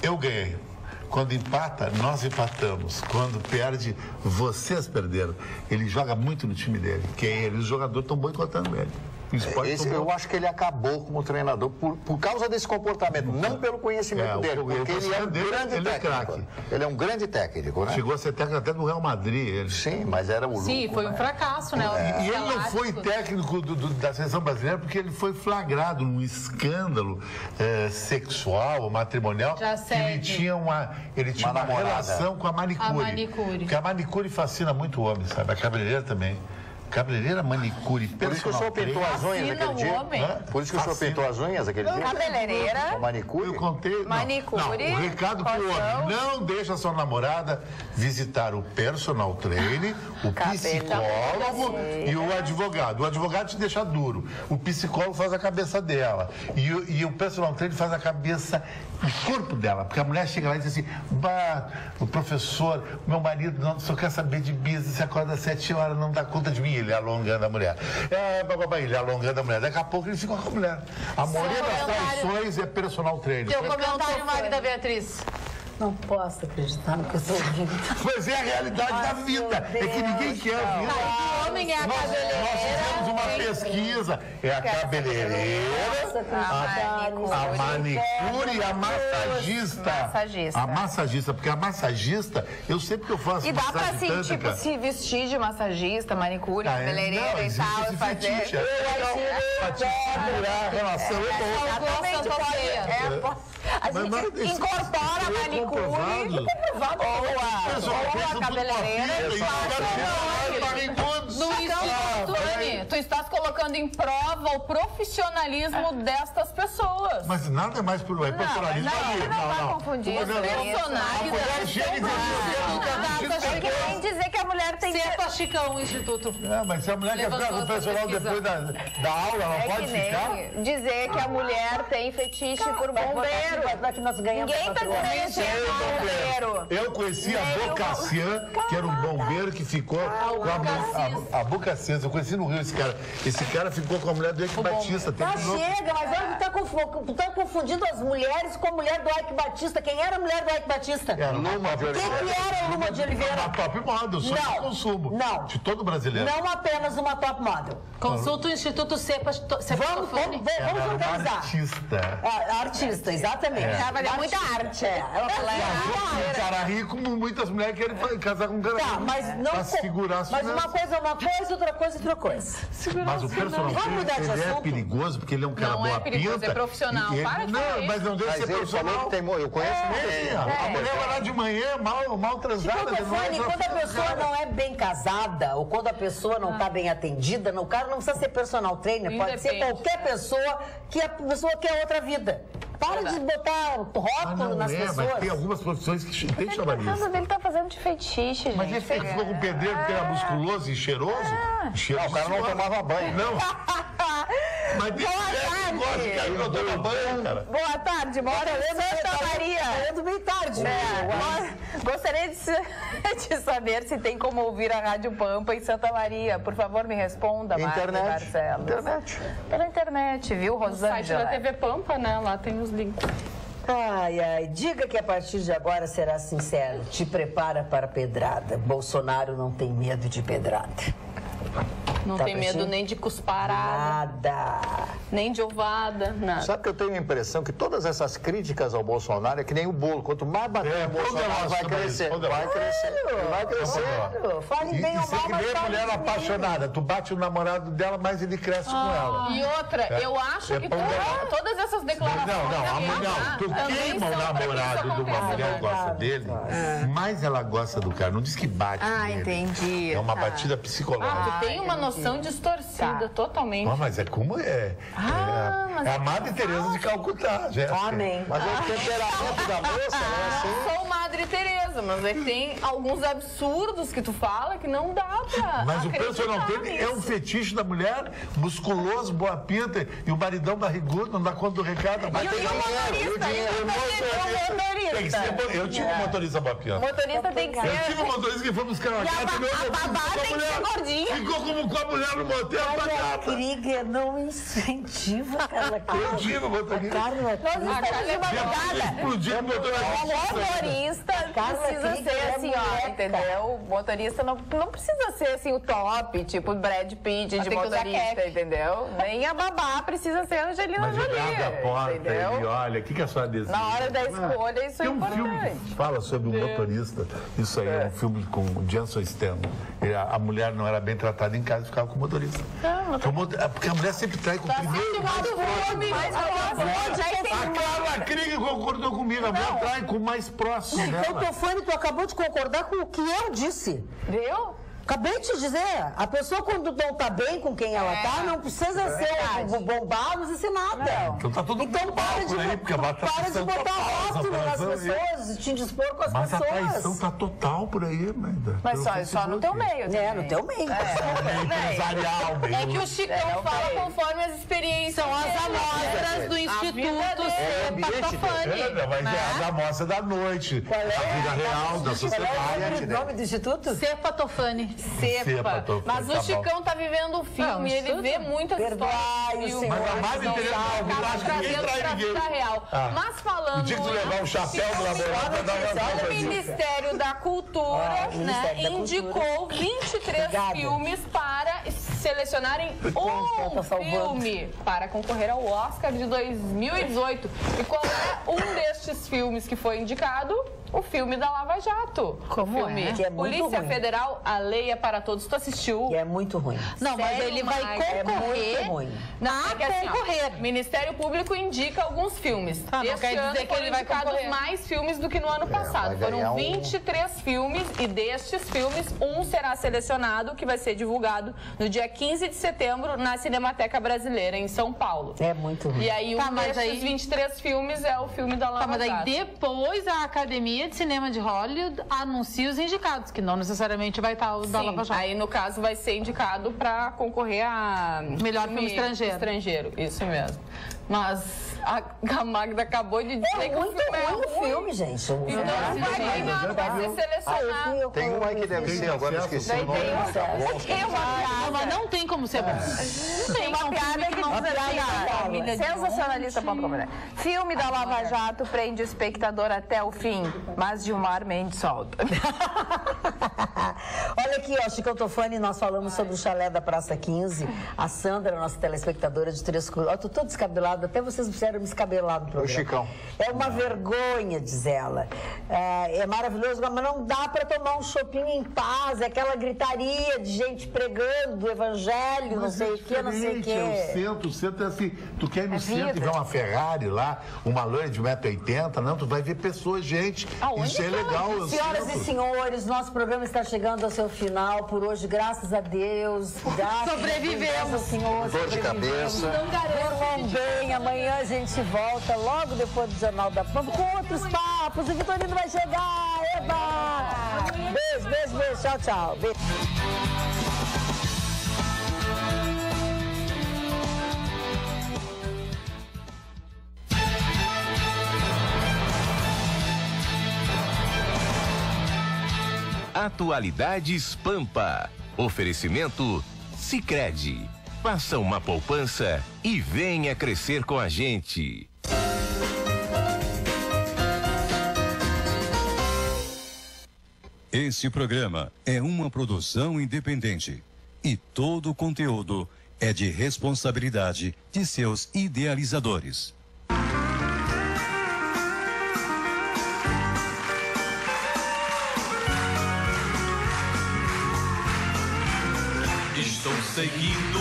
eu ganhei. Quando empata, nós empatamos. Quando perde, vocês perderam. Ele joga muito no time dele, que é ele. Os jogadores estão boicotando ele. Eu acho que ele acabou como treinador por causa desse comportamento, não pelo conhecimento dele, porque ele é um grande técnico. Ele é um grande técnico, né? Chegou a ser técnico até do Real Madrid. Ele. Sim, mas era o louco. Sim, foi um fracasso, né? E ele não foi técnico da seleção brasileira porque ele foi flagrado num escândalo sexual, matrimonial. Ele tinha uma relação com a manicure. Porque a manicure fascina muito o homem, sabe? A cabeleireira também. Cabeleireira, manicure, Por isso que o senhor pintou as unhas aquele dia? Por isso que o senhor pintou as unhas aquele dia? Cabeleireira. Manicure? Eu contei. Manicure. Não, o recado pro homem: não deixa sua namorada visitar o personal trainer, o psicólogo e o advogado. O advogado te deixa duro. O psicólogo faz a cabeça dela. E o personal trainer faz a cabeça, o corpo dela. Porque a mulher chega lá e diz assim: o professor, meu marido só quer saber de business, se acorda às 7 horas, não dá conta de mim. Ele alongando a mulher. Ele alongando a mulher. Daqui a pouco ele fica com a mulher. A maioria das traições é personal trainer. Teu comentário, Magda Beatriz. Não posso acreditar no que eu estou ouvindo. Mas é a realidade da vida. É que ninguém quer a vida. O homem é a cabeleireira. Nós fizemos uma pesquisa. É a cabeleireira, a manicure e a massagista. A massagista, porque a massagista, eu sempre que eu faço e dá pra massagem assim, tipo, se vestir de massagista, manicure, cabeleireira e tal, e fazer... Fetiche, pra te segurar a relação. Exatamente, pode... A gente incorpora a manicure ou a cabeleireira e do Instituto. Fanny, tu estás colocando em prova o profissionalismo destas pessoas. Mas nada mais pro profissionalismo. Não vai confundir. A mulher chega e diz, Quem dizer que a mulher tem... Cepa Chicão, Instituto. mas se a mulher quer ficar com o personal depois da aula, ela pode ficar? Dizer que a mulher tem fetiche por bombeiro. Ninguém tá dizendo bombeiro. Eu conheci a Bocacian, que era um bombeiro que ficou com a Bocacian. Eu conheci no Rio esse cara. Esse cara ficou com a mulher do Eike Batista. Chega, mas olha, tu tá confundindo as mulheres com a mulher do Eike Batista. Quem era a mulher do Eike Batista? Era Luma de Oliveira. Quem que era a Luma de Oliveira? Uma top model, só de consumo. Não. De todo brasileiro. Não apenas uma top model. Consulta o Instituto Cepa. Vamos organizar. Artista. Artista, exatamente. Ela é muita arte. Um cara rico, muitas mulheres querem casar com um cara rico. Mas não. Pra segurar as Mas finanças. uma coisa é uma coisa, outra coisa é outra coisa. Mas o personal Vamos mudar de ele é assunto? perigoso porque ele é um cara boa Não é perigoso, pinta. é profissional. E ele- Para de falar Não, mas não deixa Mas ser ele profissional. falou que tem... Eu conheço muito. A mulher vai lá de manhã, mal transada. de noite, Quando a pessoa não é bem casada ou quando a pessoa não está bem atendida, o cara não precisa ser personal trainer, pode ser Independe. qualquer pessoa que a pessoa quer outra vida. Para de botar rótulo não nas é, pessoas. mas tem algumas profissões que tem chamariz. Ele tá fazendo de feitiço, Mas gente. ele ficou com o pedreiro porque era musculoso e cheiroso? Não, o cara não tomava banho. Não. Mas tem mulher que gosta de cara que não toma banho, cara. Boa tarde, mora em Santa Maria. Indo bem tarde. Gostaria de saber se tem como ouvir a Rádio Pampa em Santa Maria. Por favor, me responda, Marta e Marcelo. Internet. Pela internet, viu, O site da Rosângela? TV Pampa, né? Lá tem os links. Ai, diga que a partir de agora será sincero. Te prepara para a pedrada. Bolsonaro não tem medo de pedrada. Não Tá tem medo pertinho? nem de cusparada, Nada. nem de ovada, nada. Sabe que eu tenho a impressão que todas essas críticas ao Bolsonaro é que nem o bolo. Quanto mais bater o Bolsonaro, vai crescer. Vai crescer. Vai crescer. Fale bem ou Isso é mal, que mas nem a fale mulher bem. apaixonada. Tu bate o namorado dela, mas ele cresce com ela. E outra, eu acho que todas essas declarações... Não, tu queima o namorado de uma mulher que gosta dele, mas ela gosta do cara. Não diz que bate nele. entendi. É uma batida psicológica. Tu tem uma noção distorcida, totalmente. Ah, mas é como é. mas É a Madre Teresa de Calcutá, Jéssica. Amém. Mas o temperamento da moça não é assim. Sou Madre Teresa, mas é que tem alguns absurdos que tu fala que não dá pra Mas o acreditar personal trainer é um nisso. fetiche da mulher, musculoso, boa pinta, e o maridão barrigudo, não dá conta do recado. Mas tem tem que ser, eu tive um motorista boa pinta. Motorista tem que Eu ser... tive um motorista que foi buscar uma gata e a babá tem que ser gordinha. ficou como com a mulher no motel com a Carla gata. Krieger não incentiva Carla Krieger. Eu tive um motorista. Carla Krieger. Explodiu o motorista. O motorista precisa Krieger ser é assim, ó, moleca. entendeu? O motorista não precisa ser assim o top, tipo Brad Pitt de tem que usar motorista, cap. entendeu? Nem a babá precisa ser a Angelina Mas ele abre a Jolie, porta entendeu? e olha, o que a senhora deseja? Na hora da escolha, isso é Tem um filme importante. que fala sobre um motorista. Isso aí é um filme com o Jensen Statham. A mulher não era bem tratada em casa e ficava com o motorista. Porque a mulher sempre trai com o primeiro. A Carla Krieger concordou comigo. A mulher trai com o mais próximo Então, dela. Tofani, tu acabou de concordar com o que eu disse. Viu? Acabei de te dizer, a pessoa quando não tá bem com quem ela tá, não precisa ser bombado, não precisa ser nada. Então tá todo mundo Então para mal por aí, porque a para de traição botar total, rótulo nas essa pessoas, te indispor com as Mas a traição pessoas. tá total por aí, Maida. Mas só no teu meio. É, no teu meio. Empresarial, meio. É que o Chicão fala conforme as experiências. São as amostras do Instituto Cepa Tofani. Mas é a amostra da noite, a vida real, da sociedade. O nome do instituto? Cepa Tofani. Cepa. Tofani, Mas tá o Chicão tá vivendo o filme, ele vê muitas Perdoai histórias. o do Senhor. Mas a mais não interessante, sabe, eu acho que ninguém trazendo trai pra ninguém. vida real. Mas falando... O dia que tu levar um chapéu do laboratório, vai dar uma O volta. Ministério da Cultura, Ministério da indicou 23 Obrigada. filmes para selecionarem um filme para concorrer ao Oscar de 2018. E qual é um destes filmes que foi indicado? o filme da Lava Jato. Como o filme é? Que é muito Polícia ruim. Federal, a lei é para todos. Tu assistiu? Que é muito ruim. Não, mas Sério, ele vai Magda? É concorrer. muito ruim. Não, é que assim, ó, concorrer. o Ministério Público indica alguns filmes. Tá, não Este quer ano dizer que foram ele vai indicados concorrer. mais filmes do que no ano passado. vai ganhar Foram 23 filmes e destes filmes, um será selecionado, que vai ser divulgado no dia 15 de setembro na Cinemateca Brasileira, em São Paulo. É muito ruim. E aí, Tá, um mas desses aí- 23 filmes é o filme da Tá, Lava mas aí Jato. depois a Academia de Cinema de Hollywood anuncia os indicados, que não necessariamente vai estar o da Sim, Lava Jato. aí no caso vai ser indicado para concorrer a Melhor filme estrangeiro. Isso mesmo. Mas a Magda acabou de dizer É que o muito filme é ruim o ruim. filme, gente. Então não vai ganhar, vai ser selecionado. Tem um aí que deve ser, agora eu esqueci o nome. Mas não tem como ser bom. Tem uma piada que diz assim, sensacionalista.com. Filme da Lava Jato prende o espectador até o fim, mas Gilmar Mendes solta. Olha aqui, ó, Chico Tofani, nós falamos sobre o chalé da Praça 15. A Sandra, nossa telespectadora de Três Cruzes. Ó, tô todo descabelado, até vocês precisaram me escabelar no programa. O Chicão. É uma vergonha, diz ela. É maravilhoso, mas não dá para tomar um chopinho em paz. É aquela gritaria de gente pregando do evangelho, não sei o que, não sei o que. É o centro é assim, tu quer ir no centro e ver uma Ferrari lá, uma loira de 1,80 m, não, tu vai ver pessoas, gente. Isso é legal. é o Senhoras centro. e senhores, nosso programa está chegando ao seu final por hoje, graças a Deus. Sobrevivemos. Senhor, Dor de cabeça. Durmam bem, amanhã a gente volta logo depois do Jornal da Pampa com outros papos. O Vitorino vai chegar, eba! Beijo, beijo, beijo, tchau, tchau. Beijo. Atualidades Pampa. Oferecimento Sicredi. Faça uma poupança e venha crescer com a gente. Este programa é uma produção independente e todo o conteúdo é de responsabilidade de seus idealizadores. Estou seguindo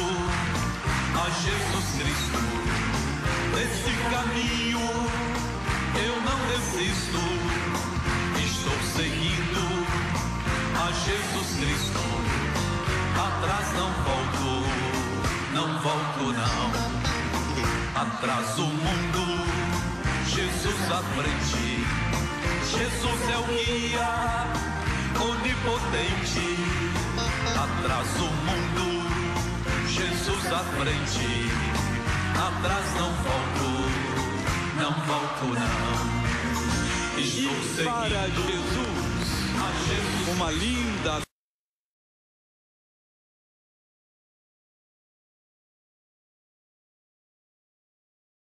a Jesus Cristo. Nesse caminho eu não desisto. Estou seguindo a Jesus Cristo. Atrás não volto, não volto não. Atrás o mundo, Jesus à frente. Jesus é o guia onipotente. Atrás o mundo, Jesus à frente. Atrás não volto não. Estou seguindo Para Jesus, a Jesus. uma linda